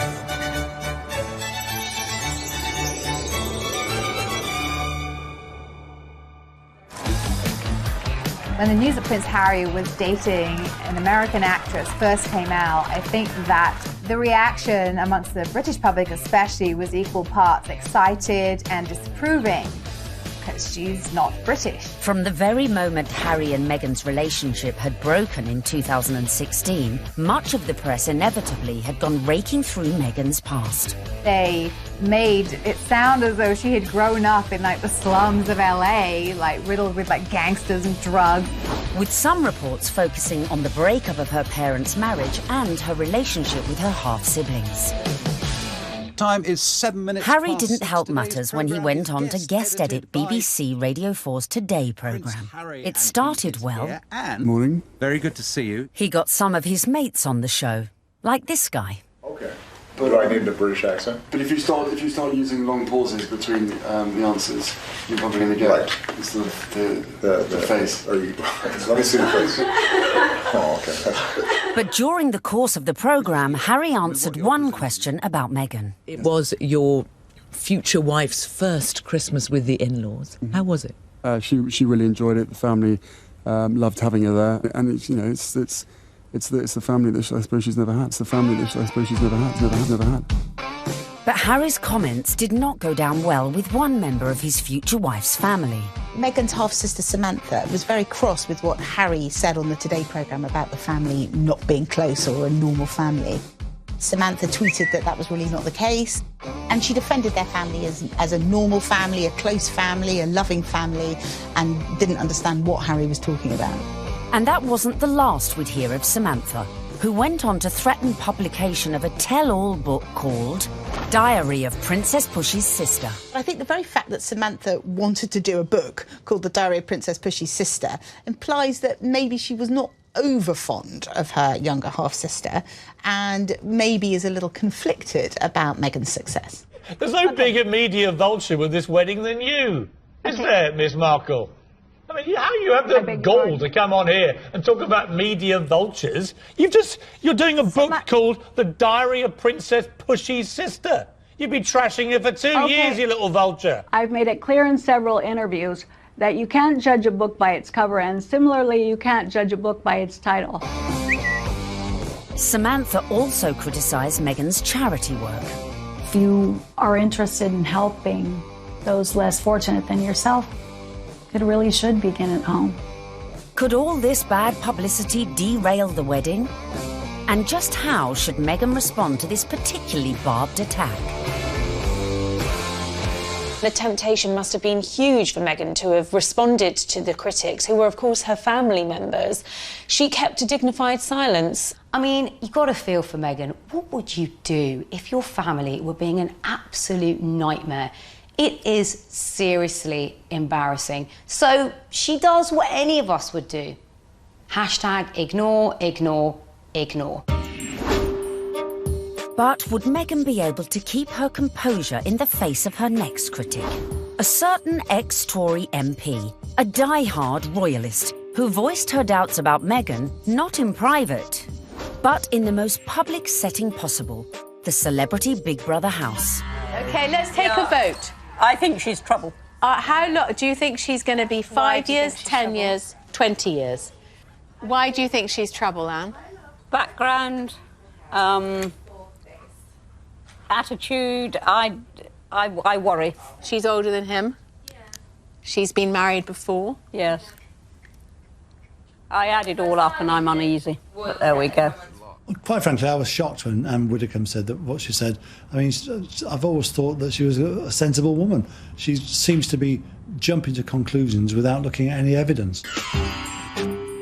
When the news that Prince Harry was dating an American actress first came out, I think that the reaction amongst the British public especially was equal parts excited and disapproving, because she's not British. From the very moment Harry and Meghan's relationship had broken in 2016, much of the press inevitably had gone raking through Meghan's past. They made it sound as though she had grown up in like the slums of LA, like riddled with like gangsters and drugs. With some reports focusing on the breakup of her parents' marriage and her relationship with her half-siblings. Time is 7 minutes. Harry didn't help matters when he went on to guest edit BBC Radio 4's Today programme. It started well. Morning. Very good to see you. He got some of his mates on the show, like this guy. Okay. But I need a British accent. But if you start using long pauses between the answers, you're probably going to get the face. Let me see the face. Oh, okay. But during the course of the programme, Harry answered one question about Meghan. It was your future wife's first Christmas with the in-laws. How was it? She really enjoyed it. The family loved having her there, and it's the family that I suppose she's never had. It's the family that I suppose she's never had. But Harry's comments did not go down well with one member of his future wife's family. Meghan's half-sister Samantha was very cross with what Harry said on the Today programme about the family not being close or a normal family. Samantha tweeted that that was really not the case, and she defended their family as a normal family, a close family, a loving family, and didn't understand what Harry was talking about. And that wasn't the last we'd hear of Samantha, who went on to threaten publication of a tell-all book called Diary of Princess Pushy's Sister. I think the very fact that Samantha wanted to do a book called The Diary of Princess Pushy's Sister implies that maybe she was not over fond of her younger half-sister and maybe is a little conflicted about Meghan's success. There's no bigger media vulture with this wedding than you, is there, Miss Markle? I mean, how you have the gall to come on here and talk about media vultures? You're doing a book called The Diary of Princess Pushy's Sister. You've been trashing it for 2 years, you little vulture. I've made it clear in several interviews that you can't judge a book by its cover, and similarly, you can't judge a book by its title. Samantha also criticised Meghan's charity work. If you are interested in helping those less fortunate than yourself, it really should begin at home. Could all this bad publicity derail the wedding? And just how should Meghan respond to this particularly barbed attack? The temptation must have been huge for Meghan to have responded to the critics, who were, of course, her family members. She kept a dignified silence. I mean, you've got to feel for Meghan. What would you do if your family were being an absolute nightmare? It is seriously embarrassing. So she does what any of us would do. Hashtag ignore, ignore, ignore. But would Meghan be able to keep her composure in the face of her next critic? A certain ex-Tory MP, a die-hard royalist, who voiced her doubts about Meghan, not in private, but in the most public setting possible, the celebrity Big Brother house. OK, let's take a vote. I think she's trouble. How long do you think she's going to be? 5 years, 10 years, 20 years? Why do you think she's trouble, Anne? Background, attitude, I worry. She's older than him? She's been married before? Yes. I add it all up and I'm uneasy. But there we go. Quite frankly, I was shocked when Anne Widdecombe said that what she said. I mean, I've always thought that she was a sensible woman. She seems to be jumping to conclusions without looking at any evidence.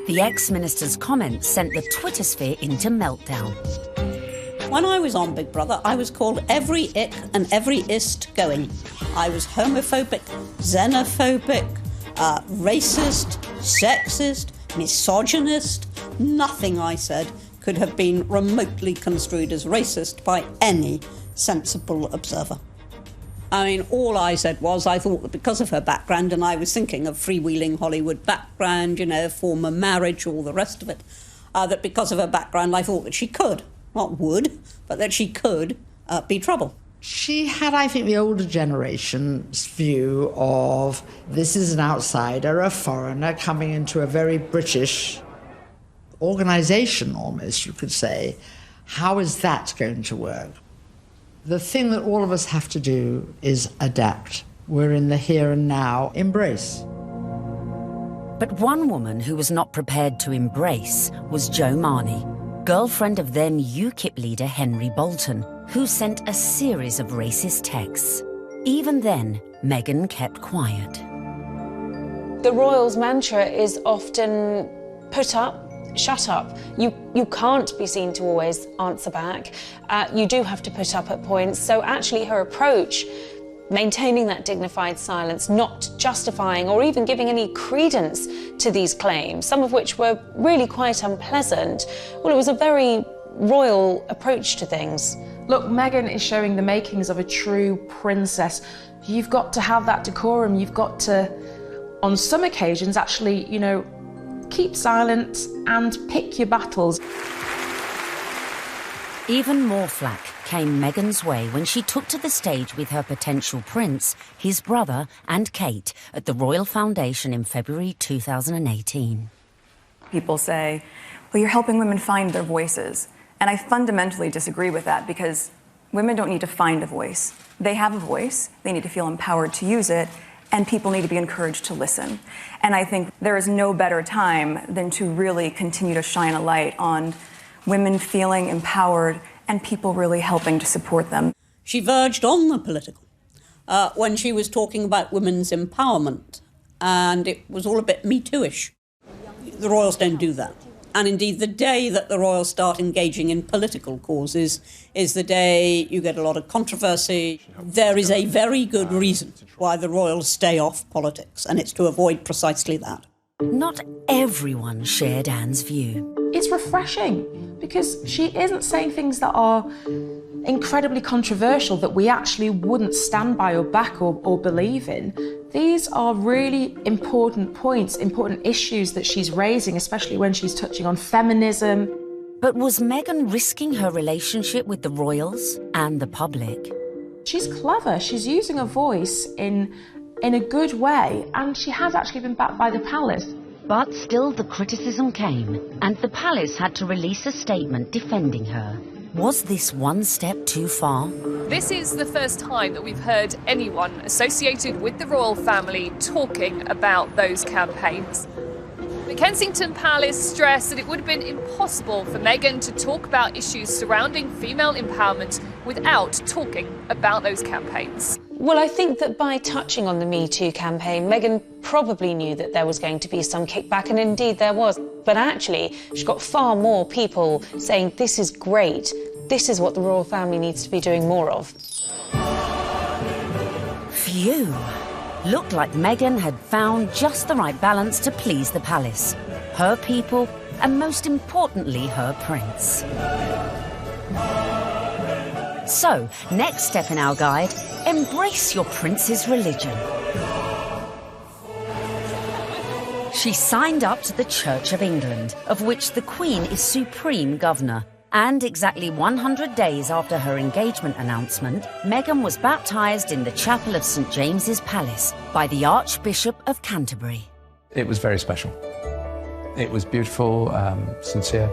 The ex-minister's comments sent the Twitter sphere into meltdown. When I was on Big Brother, I was called every ick and every ist going. I was homophobic, xenophobic, racist, sexist, misogynist. Nothing I said could have been remotely construed as racist by any sensible observer. I mean, all I said was I thought that because of her background, and I was thinking of freewheeling Hollywood background, you know, former marriage, all the rest of it, that because of her background, I thought that she could, not would, but that she could be trouble. She had, I think, the older generation's view of this is an outsider, a foreigner coming into a very British organisation, almost, you could say. How is that going to work? The thing that all of us have to do is adapt. We're in the here and now. Embrace. But one woman who was not prepared to embrace was Jo Marnie, girlfriend of then UKIP leader Henry Bolton, who sent a series of racist texts. Even then, Meghan kept quiet. The royals' mantra is often put up, shut up. You can't be seen to always answer back. You do have to put up at points. So actually her approach, maintaining that dignified silence, not justifying or even giving any credence to these claims, some of which were really quite unpleasant, well, it was a very royal approach to things. Look, Meghan is showing the makings of a true princess. You've got to have that decorum. You've got to, on some occasions, actually, you know, keep silent and pick your battles. Even more flack came Meghan's way when she took to the stage with her potential prince, his brother and Kate at the Royal Foundation in February 2018. People say, well, you're helping women find their voices. And I fundamentally disagree with that because Women don't need to find a voice. They have a voice. They need to feel empowered to use it, and people need to be encouraged to listen. And I think there is no better time than to really continue to shine a light on women feeling empowered and people really helping to support them. She verged on the political when she was talking about women's empowerment, and it was all a bit Me Too-ish. The royals don't do that. And indeed, the day that the royals start engaging in political causes is the day you get a lot of controversy. There is a very good reason why the royals stay off politics, and it's to avoid precisely that. Not everyone shared Anne's view. It's refreshing because she isn't saying things that are incredibly controversial that we actually wouldn't stand by or back or believe in. These are really important points, important issues that she's raising, especially when she's touching on feminism. But was Meghan risking her relationship with the royals and the public? She's clever. She's using her voice in a good way, and she has actually been backed by the palace. But still the criticism came, and the palace had to release a statement defending her. Was this one step too far? This is the first time that we've heard anyone associated with the royal family talking about those campaigns. The Kensington Palace stressed that it would have been impossible for Meghan to talk about issues surrounding female empowerment without talking about those campaigns. Well, I think that by touching on the Me Too campaign, Meghan probably knew that there was going to be some kickback, and indeed there was. But actually, she got far more people saying, this is great, this is what the royal family needs to be doing more of. Phew. Looked like Meghan had found just the right balance to please the palace, her people, and most importantly, her prince. So, next step in our guide, embrace your prince's religion. She signed up to the Church of England, of which the Queen is supreme governor. And exactly 100 days after her engagement announcement, Meghan was baptised in the chapel of St James's Palace by the Archbishop of Canterbury. It was very special. It was beautiful, sincere,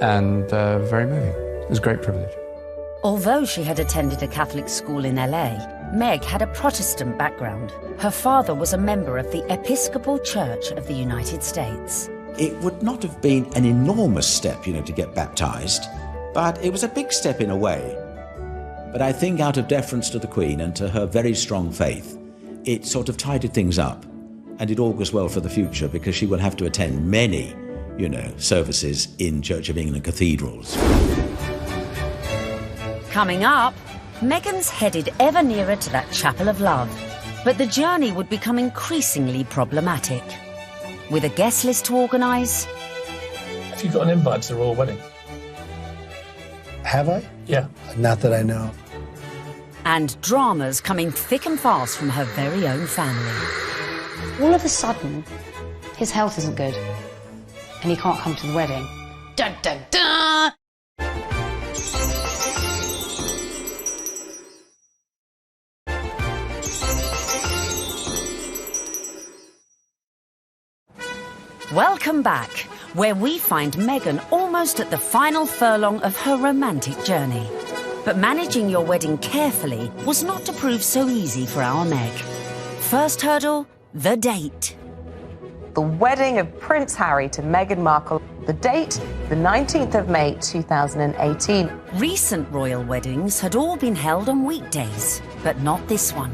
and very moving. It was a great privilege. Although she had attended a Catholic school in LA, Meg had a Protestant background. Her father was a member of the Episcopal Church of the United States. It would not have been an enormous step, to get baptised, but it was a big step in a way. But I think out of deference to the Queen and to her very strong faith, it sort of tidied things up, and it augurs well for the future because she will have to attend many, services in Church of England cathedrals. Coming up, Meghan's headed ever nearer to that chapel of love, but the journey would become increasingly problematic. With a guest list to organise. Have you got an invite to the royal wedding? Have I? Yeah. Not that I know. And dramas coming thick and fast from her very own family. All of a sudden, his health isn't good, and he can't come to the wedding. Dun dun dun! Welcome back, where we find Meghan almost at the final furlong of her romantic journey. But managing your wedding carefully was not to prove so easy for our Meg. First hurdle, the date. The wedding of Prince Harry to Meghan Markle. The date, the 19th of May 2018. Recent royal weddings had all been held on weekdays, but not this one.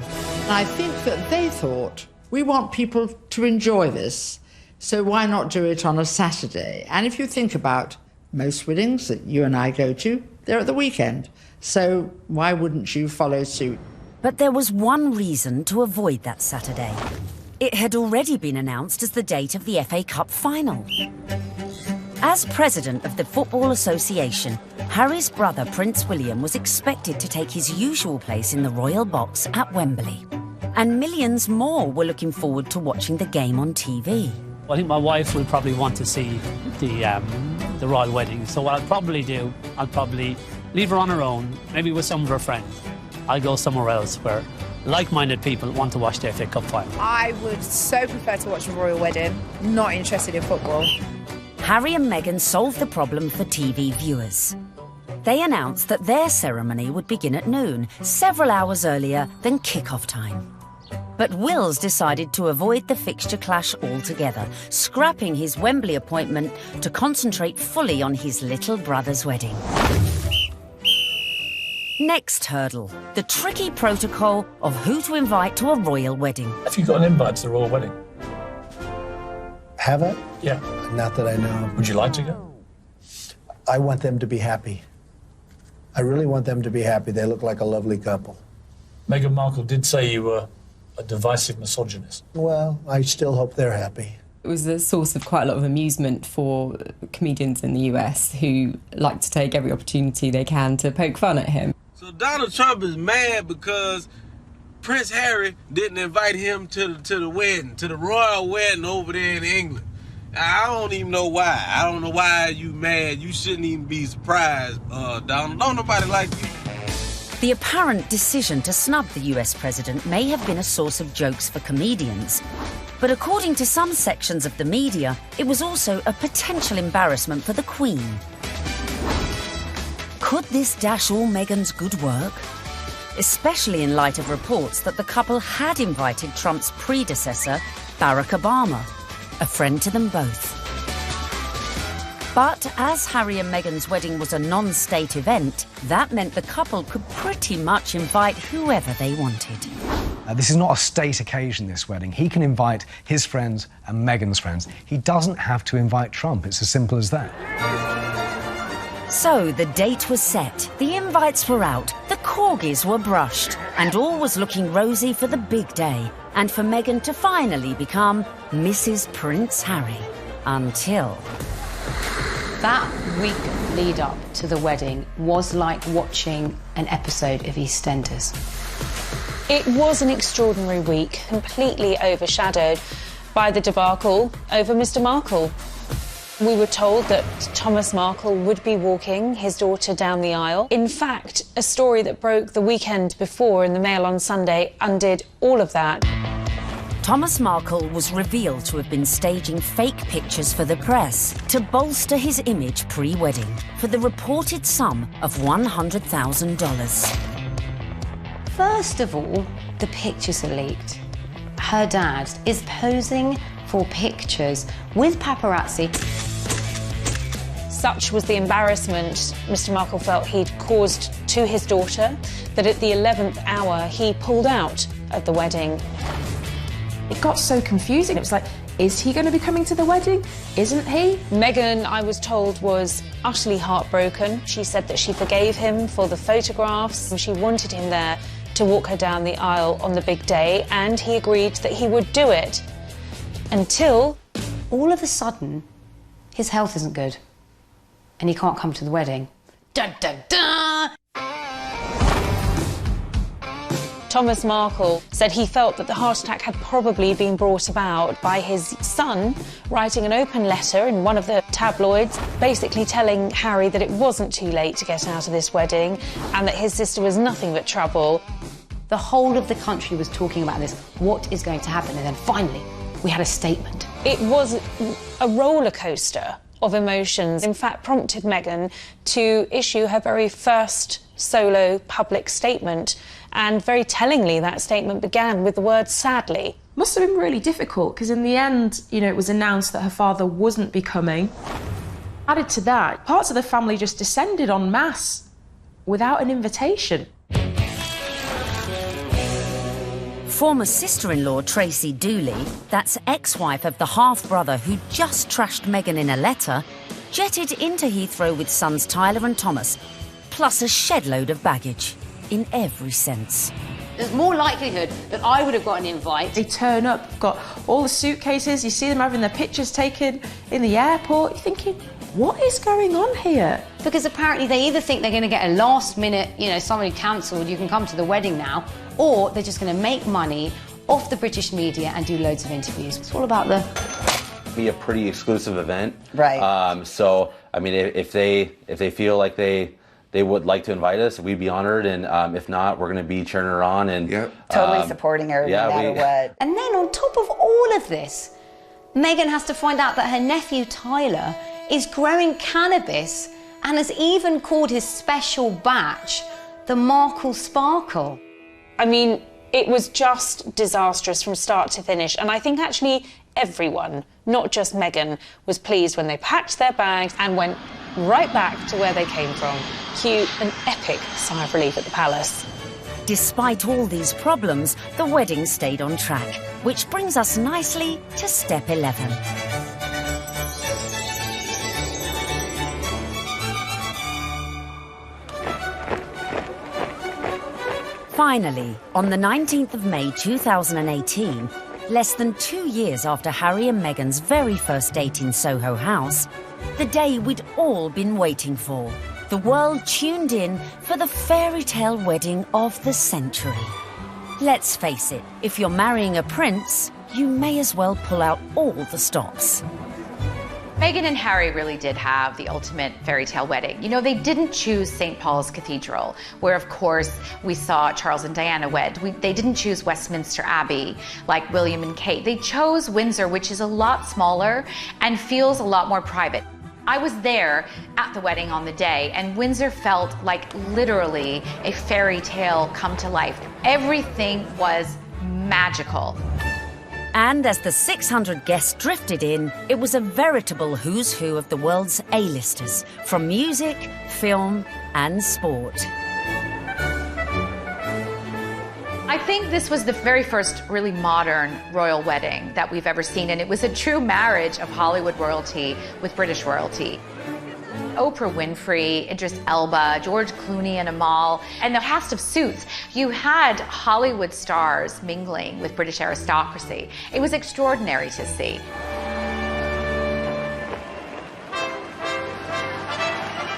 I think that they thought, we want people to enjoy this, so why not do it on a Saturday? And if you think about most weddings that you and I go to, they're at the weekend. So why wouldn't you follow suit? But there was one reason to avoid that Saturday. It had already been announced as the date of the FA Cup final. As president of the Football Association, Harry's brother Prince William was expected to take his usual place in the royal box at Wembley. And millions more were looking forward to watching the game on TV. I think my wife will probably want to see the royal wedding. So what I'll probably do, I'll probably leave her on her own, maybe with some of her friends. I'll go somewhere else where like-minded people want to watch the FA Cup final. I would so prefer to watch a royal wedding, not interested in football. Harry and Meghan solved the problem for TV viewers. they announced that their ceremony would begin at noon, several hours earlier than kick-off time. But Wills decided to avoid the fixture clash altogether, scrapping his Wembley appointment to concentrate fully on his little brother's wedding. Next hurdle, the tricky protocol of who to invite to a royal wedding. Have you got an invite to the royal wedding? Have I? Yeah. Not that I know. Would you like to go? I want them to be happy. I really want them to be happy. They look like a lovely couple. Meghan Markle did say you were a divisive misogynist. Well, I still hope they're happy. It was a source of quite a lot of amusement for comedians in the US who like to take every opportunity they can to poke fun at him. So Donald Trump is mad because Prince Harry didn't invite him to the wedding, to the royal wedding over there in England. I don't even know why. I don't know why you mad. You shouldn't even be surprised, Donald. Don't nobody like you. The apparent decision to snub the US president may have been a source of jokes for comedians. But according to some sections of the media, it was also a potential embarrassment for the Queen. Could this dash all Meghan's good work? Especially in light of reports that the couple had invited Trump's predecessor, Barack Obama, a friend to them both. But as Harry and Meghan's wedding was a non-state event, that meant the couple could pretty much invite whoever they wanted. This is not a state occasion, this wedding. He can invite his friends and Meghan's friends. He doesn't have to invite Trump. It's as simple as that. So the date was set, the invites were out, the corgis were brushed, and all was looking rosy for the big day, and for Meghan to finally become Mrs. Prince Harry. Until... That week lead up to the wedding was like watching an episode of EastEnders. It was an extraordinary week, completely overshadowed by the debacle over Mr. Markle. We were told that Thomas Markle would be walking his daughter down the aisle. In fact, a story that broke the weekend before in the Mail on Sunday undid all of that. Thomas Markle was revealed to have been staging fake pictures for the press to bolster his image pre-wedding for the reported sum of $100,000. First of all, the pictures are leaked. Her dad is posing for pictures with paparazzi. Such was the embarrassment Mr. Markle felt he'd caused to his daughter that at the 11th hour he pulled out of the wedding. It got so confusing. It was like, is he going to be coming to the wedding? Isn't he? Meghan, I was told, was utterly heartbroken. She said that she forgave him for the photographs and she wanted him there to walk her down the aisle on the big day, and he agreed that he would do it. Until... all of a sudden, his health isn't good and he can't come to the wedding. Dun, dun, dun! Thomas Markle said he felt that the heart attack had probably been brought about by his son writing an open letter in one of the tabloids, basically telling Harry that it wasn't too late to get out of this wedding and that his sister was nothing but trouble. The whole of the country was talking about this. What is going to happen? And then finally, we had a statement. It was a roller coaster of emotions, in fact prompted Meghan to issue her very first solo public statement, and very tellingly that statement began with the word sadly. Must have been really difficult because in the end, you know, it was announced that her father wasn't be coming. Added to that, parts of the family just descended en masse without an invitation. Former sister-in-law Tracy Dooley, that's ex-wife of the half-brother who just trashed Meghan in a letter, jetted into Heathrow with sons Tyler and Thomas, plus a shed-load of baggage, in every sense. There's more likelihood that I would have got an invite. They turn up, got all the suitcases, you see them having their pictures taken in the airport, you're thinking, what is going on here? Because apparently they either think they're going to get a last-minute, you know, somebody cancelled, you can come to the wedding now, or they're just going to make money off the British media and do loads of interviews. It's all about the... be a pretty exclusive event. Right. So, I mean, if they feel like they would like to invite us, we'd be honored, and if not, we're going to be cheering her on and totally supporting her no matter what. And then on top of all of this, Meghan has to find out that her nephew Tyler is growing cannabis and has even called his special batch the Markle Sparkle. I mean, it was just disastrous from start to finish, and I think actually everyone, not just Meghan, was pleased when they packed their bags and went right back to where they came from. Cue an epic sigh of relief at the palace. Despite all these problems, the wedding stayed on track, which brings us nicely to step 11. Finally, on the 19th of May 2018, less than 2 years after Harry and Meghan's very first date in Soho House, the day we'd all been waiting for. The world tuned in for the fairy tale wedding of the century. Let's face it, if you're marrying a prince, you may as well pull out all the stops. Meghan and Harry really did have the ultimate fairy tale wedding. You know, they didn't choose St. Paul's Cathedral, where, of course, we saw Charles and Diana wed. They didn't choose Westminster Abbey, like William and Kate. They chose Windsor, which is a lot smaller and feels a lot more private. I was there at the wedding on the day, and Windsor felt like literally a fairy tale come to life. Everything was magical. And as the 600 guests drifted in, it was a veritable who's who of the world's A-listers, from music, film, and sport. I think this was the very first really modern royal wedding that we've ever seen, and it was a true marriage of Hollywood royalty with British royalty. Oprah Winfrey, Idris Elba, George Clooney and Amal, and the cast of Suits. You had Hollywood stars mingling with British aristocracy. It was extraordinary to see.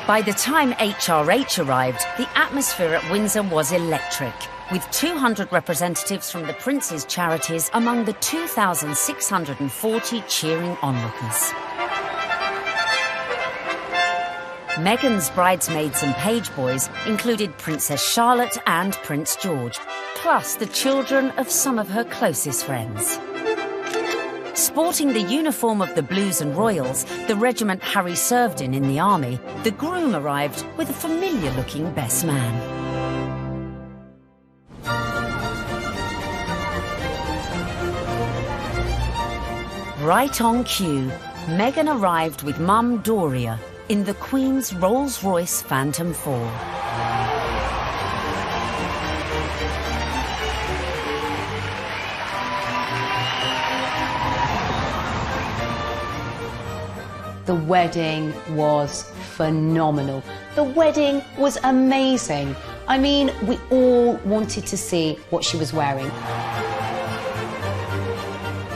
By the time HRH arrived, the atmosphere at Windsor was electric, with 200 representatives from the Prince's charities among the 2,640 cheering onlookers. Meghan's bridesmaids and page boys included Princess Charlotte and Prince George, plus the children of some of her closest friends. Sporting the uniform of the Blues and Royals, the regiment Harry served in the army, the groom arrived with a familiar-looking best man. Right on cue, Meghan arrived with Mum Doria in the Queen's Rolls-Royce Phantom 4. The wedding was phenomenal. The wedding was amazing. I mean, we all wanted to see what she was wearing.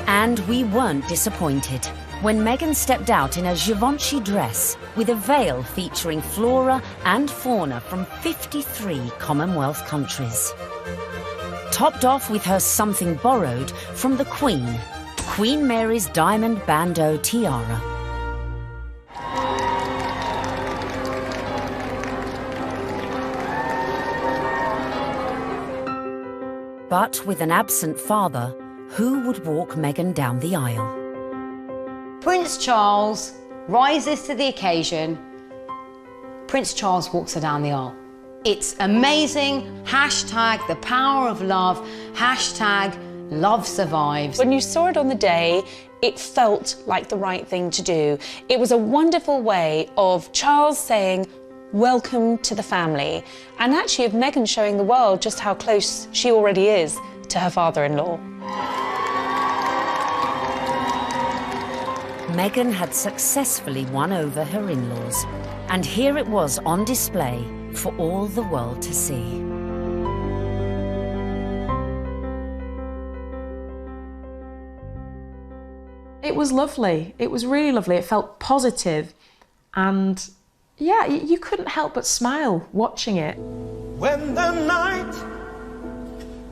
And we weren't disappointed when Meghan stepped out in a Givenchy dress with a veil featuring flora and fauna from 53 Commonwealth countries. Topped off with her something borrowed from the Queen, Queen Mary's diamond bandeau tiara. But with an absent father, who would walk Meghan down the aisle? Prince Charles rises to the occasion. Prince Charles walks her down the aisle. It's amazing. Hashtag the power of love. Hashtag love survives. When you saw it on the day, it felt like the right thing to do. It was a wonderful way of Charles saying, welcome to the family, and actually of Meghan showing the world just how close she already is to her father-in-law. Meghan had successfully won over her in-laws, and here it was on display for all the world to see. It was lovely. It was really lovely. It felt positive, and yeah, you couldn't help but smile watching it. When the night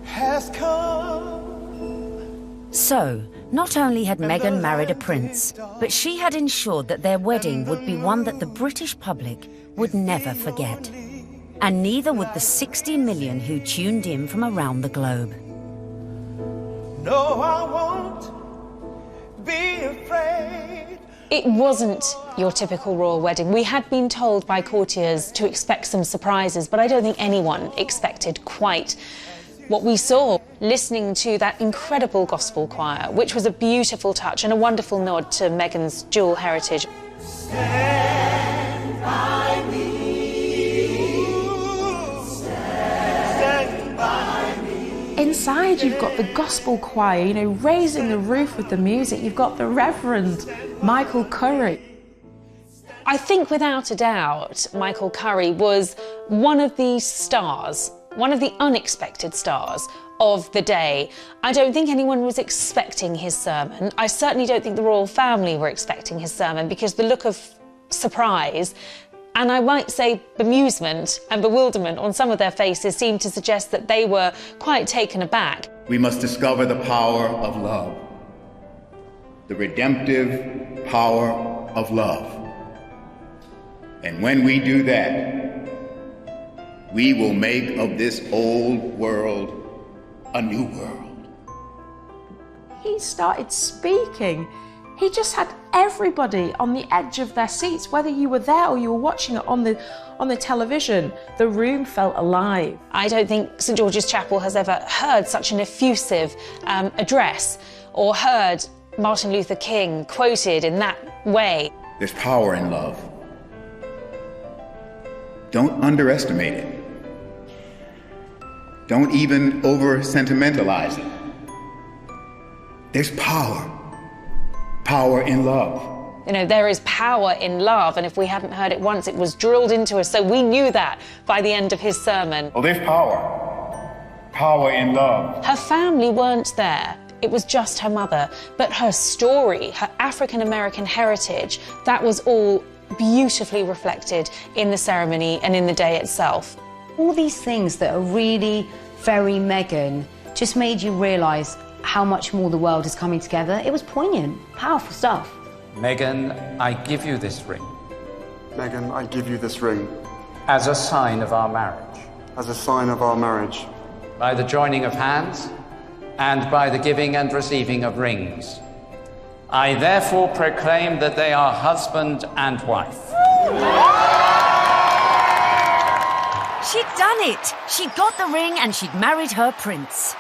has come. So, not only had Meghan married a prince, but she had ensured that their wedding would be one that the British public would never forget. And neither would the 60 million who tuned in from around the globe. No, I won't be afraid It wasn't your typical royal wedding. We had been told by courtiers to expect some surprises, but I don't think anyone expected quite what we saw. Listening to that incredible gospel choir, which was a beautiful touch and a wonderful nod to Meghan's dual heritage. Stand by me. Stand by me. Inside, you've got the gospel choir, you know, raising the roof with the music. You've got the Reverend Michael Curry. I think without a doubt, Michael Curry was one of the stars, one of the unexpected stars of the day. I don't think anyone was expecting his sermon. I certainly don't think the royal family were expecting his sermon, because the look of surprise, and I might say bemusement and bewilderment on some of their faces seemed to suggest that they were quite taken aback. We must discover the power of love, the redemptive power of love. And when we do that, we will make of this old world a new world. He started speaking. He just had everybody on the edge of their seats, whether you were there or you were watching it on the television. The room felt alive. I don't think St George's Chapel has ever heard such an effusive address, or heard Martin Luther King quoted in that way. There's power in love. Don't underestimate it. Don't even over-sentimentalize it. There's power in love. You know, there is power in love, and if we hadn't heard it once, it was drilled into us, so we knew that by the end of his sermon. Oh, there's power in love. Her family weren't there. It was just her mother, but her story, her African-American heritage, that was all beautifully reflected in the ceremony and in the day itself. All these things that are really very Meghan just made you realise how much more the world is coming together. It was poignant, powerful stuff. Meghan, I give you this ring. Meghan, I give you this ring. As a sign of our marriage. As a sign of our marriage. By the joining of hands and by the giving and receiving of rings. I therefore proclaim that they are husband and wife. She'd done it. She'd got the ring and she'd married her prince.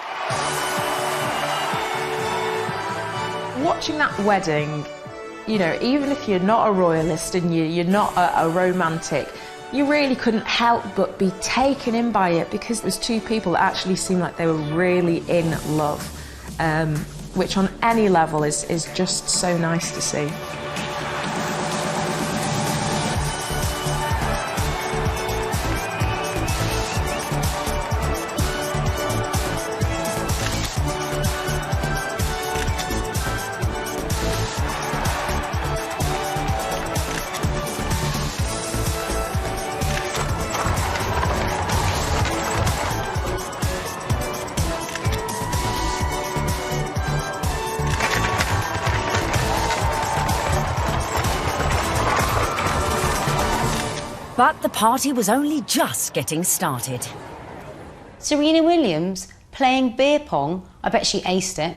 Watching that wedding, you know, even if you're not a royalist and you're not a romantic, you really couldn't help but be taken in by it, because it was two people that actually seemed like they were really in love, which on any level is just so nice to see. But the party was only just getting started. Serena Williams playing beer pong. I bet she aced it.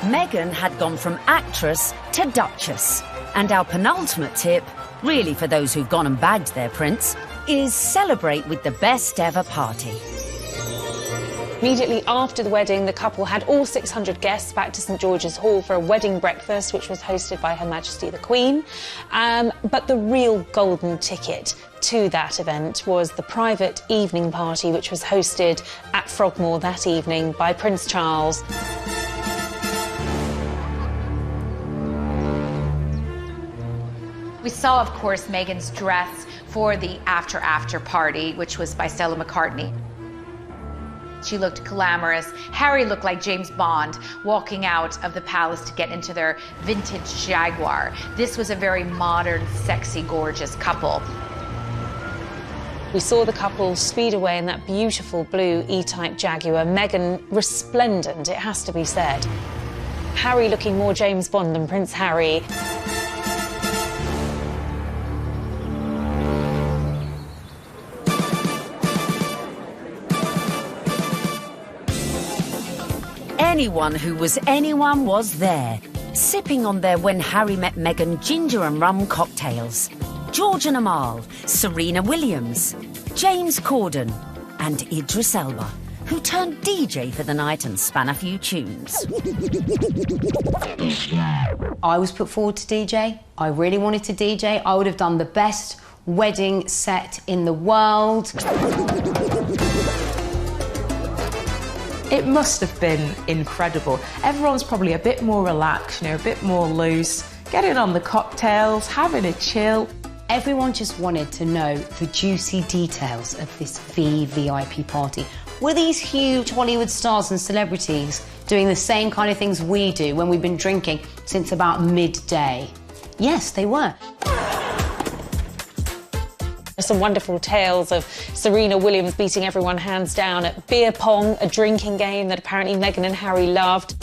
Meghan had gone from actress to duchess. And our penultimate tip, really for those who've gone and bagged their prince, is celebrate with the best ever party. Immediately after the wedding, the couple had all 600 guests back to St George's Hall for a wedding breakfast, which was hosted by Her Majesty the Queen. But the real golden ticket to that event was the private evening party, which was hosted at Frogmore that evening by Prince Charles. We saw, of course, Meghan's dress for the after party, which was by Stella McCartney. She looked glamorous. Harry looked like James Bond walking out of the palace to get into their vintage Jaguar. This was a very modern, sexy, gorgeous couple. We saw the couple speed away in that beautiful blue E-Type Jaguar. Meghan resplendent, it has to be said. Harry looking more James Bond than Prince Harry. anyone who was anyone was there, sipping on their When Harry Met Meghan ginger and rum cocktails. George and Amal, Serena Williams, James Corden and Idris Elba, who turned DJ for the night and span a few tunes. I was put forward to DJ. I really wanted to DJ. I would have done the best wedding set in the world. It must have been incredible. Everyone's probably a bit more relaxed, you know, a bit more loose, getting on the cocktails, having a chill. Everyone just wanted to know the juicy details of this VVIP party. Were these huge Hollywood stars and celebrities doing the same kind of things we do when we've been drinking since about midday? Yes, they were. Some wonderful tales of Serena Williams beating everyone hands down at beer pong, a drinking game that apparently Meghan and Harry loved.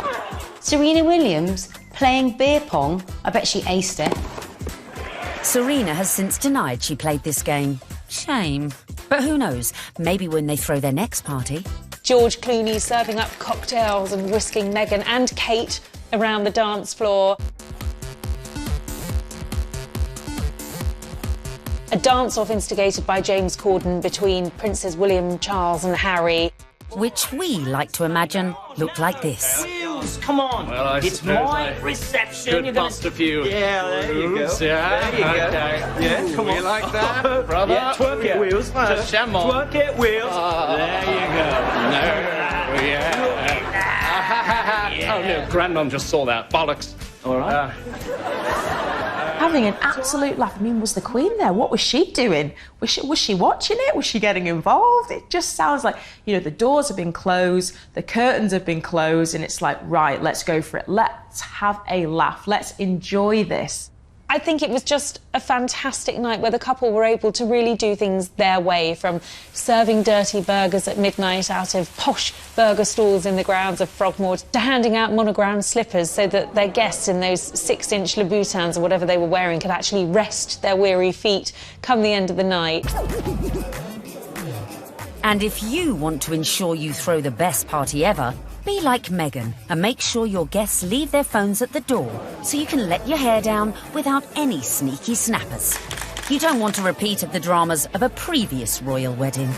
Serena Williams playing beer pong? I bet she aced it. Serena has since denied she played this game. Shame. But who knows, maybe when they throw their next party. George Clooney serving up cocktails and whisking Meghan and Kate around the dance floor. A dance-off instigated by James Corden between Princes William, Charles and Harry. Which we like to imagine looked like this. Come on, well, it's my reception. Could bust a few. Yeah, there you go. Yeah, there you go. Okay. Yeah, come on. We like that, brother. Yeah, twerk it, Wheels. Just jam on. Twerk it, Wheels. There you go. No, yeah. Oh, no, Grandmom just saw that. Bollocks. All right. Having an absolute laugh. I mean, was the Queen there? What was she doing? Was she watching it? Was she getting involved? It just sounds like, you know, the doors have been closed, the curtains have been closed, and it's like, right, let's go for it. Let's have a laugh. Let's enjoy this. I think it was just a fantastic night where the couple were able to really do things their way, from serving dirty burgers at midnight out of posh burger stalls in the grounds of Frogmore to handing out monogrammed slippers so that their guests in those 6-inch Louboutins or whatever they were wearing could actually rest their weary feet come the end of the night. And if you want to ensure you throw the best party ever, be like Meghan and make sure your guests leave their phones at the door so you can let your hair down without any sneaky snappers. You don't want a repeat of the dramas of a previous royal wedding.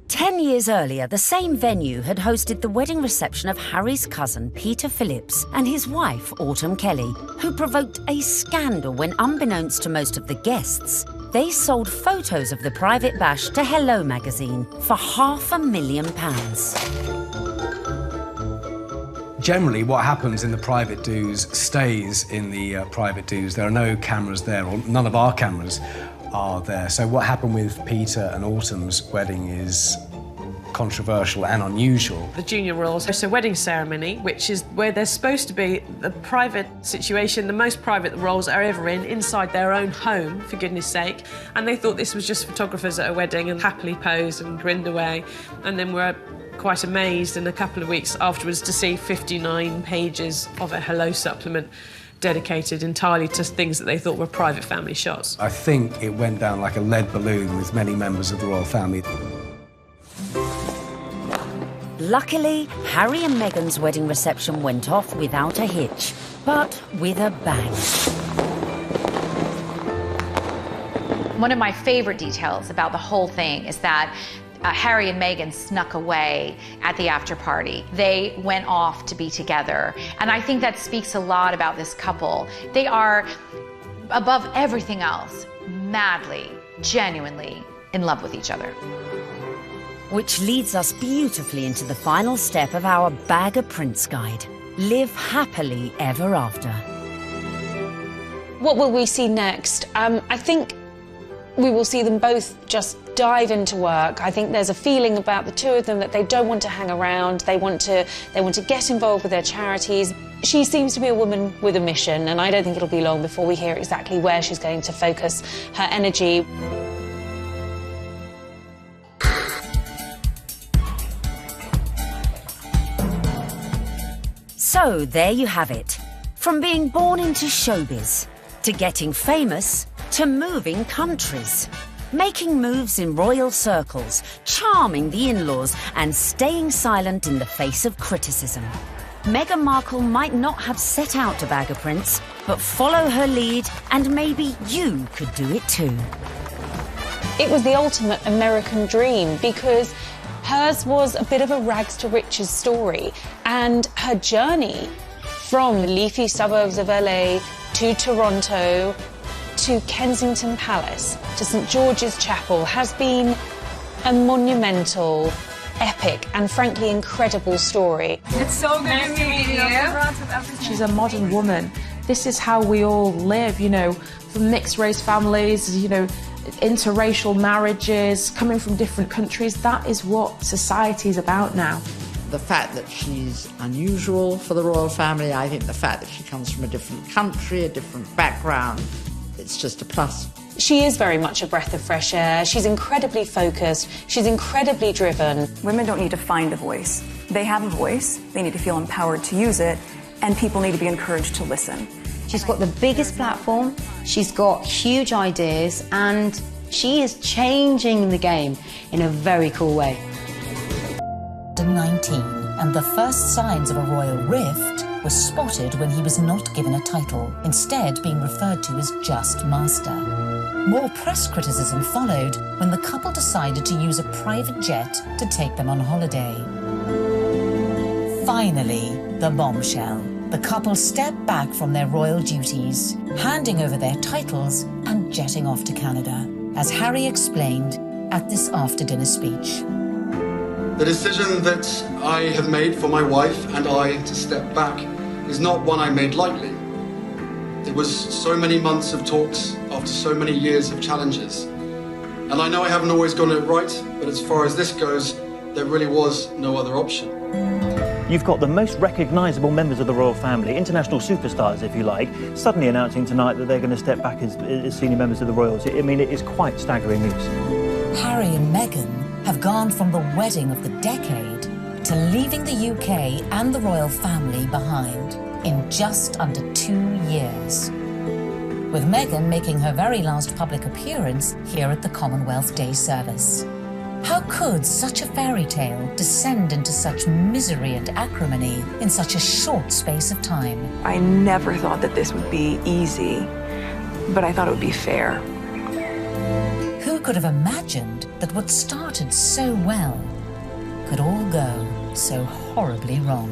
10 years earlier, the same venue had hosted the wedding reception of Harry's cousin, Peter Phillips, and his wife, Autumn Kelly, who provoked a scandal when, unbeknownst to most of the guests, they sold photos of the private bash to Hello magazine for £500,000. Generally, what happens in the private do's stays in the private do's. There are no cameras there, or none of our cameras are there. So what happened with Peter and Autumn's wedding is controversial and unusual. The junior royals host a wedding ceremony, which is where they're supposed to be the private situation, the most private the royals are ever in, inside their own home, for goodness sake. And they thought this was just photographers at a wedding and happily posed and grinned away. And then were quite amazed in a couple of weeks afterwards to see 59 pages of a Hello supplement dedicated entirely to things that they thought were private family shots. I think it went down like a lead balloon with many members of the royal family. Luckily, Harry and Meghan's wedding reception went off without a hitch, but with a bang. One of my favorite details about the whole thing is that Harry and Meghan snuck away at the after party. They went off to be together. And I think that speaks a lot about this couple. They are, above everything else, madly, genuinely in love with each other. Which leads us beautifully into the final step of our Bag of Prince guide. Live happily ever after. What will we see next? I think we will see them both just dive into work. I think there's a feeling about the two of them that they don't want to hang around. They want to get involved with their charities. She seems to be a woman with a mission, and I don't think it'll be long before we hear exactly where she's going to focus her energy. So there you have it. From being born into showbiz, to getting famous, to moving countries. making moves in royal circles, charming the in-laws, and staying silent in the face of criticism. Meghan Markle might not have set out to bag a prince, but follow her lead and maybe you could do it too. It was the ultimate American dream because hers was a bit of a rags to riches story, and her journey from the leafy suburbs of LA to Toronto to Kensington Palace to St George's Chapel has been a monumental, epic and frankly incredible story. It's so good to meet you. She's a modern woman. This is how we all live, you know, from mixed race families, you know, interracial marriages, coming from different countries. That is what society is about now. The fact that she's unusual for the royal family, I think the fact that she comes from a different country, a different background, it's just a plus. She is very much a breath of fresh air. She's incredibly focused. She's incredibly driven. Women don't need to find a voice. They have a voice. They need to feel empowered to use it, and people need to be encouraged to listen. She's got the biggest platform, she's got huge ideas, and she is changing the game in a very cool way. 19, and the first signs of a royal rift were spotted when he was not given a title, instead being referred to as just master. More press criticism followed when the couple decided to use a private jet to take them on holiday. Finally, the bombshell. The couple stepped back from their royal duties, handing over their titles and jetting off to Canada, as Harry explained at this after-dinner speech. The decision that I have made for my wife and I to step back is not one I made lightly. It was so many months of talks after so many years of challenges. And I know I haven't always gotten it right, but as far as this goes, there really was no other option. You've got the most recognisable members of the royal family, international superstars if you like, suddenly announcing tonight that they're going to step back as senior members of the royals. I mean, it is quite staggering news. Harry and Meghan have gone from the wedding of the decade to leaving the UK and the royal family behind in just under 2 years, with Meghan making her very last public appearance here at the Commonwealth Day service. How could such a fairy tale descend into such misery and acrimony in such a short space of time? I never thought that this would be easy, but I thought it would be fair. Who could have imagined that what started so well could all go so horribly wrong?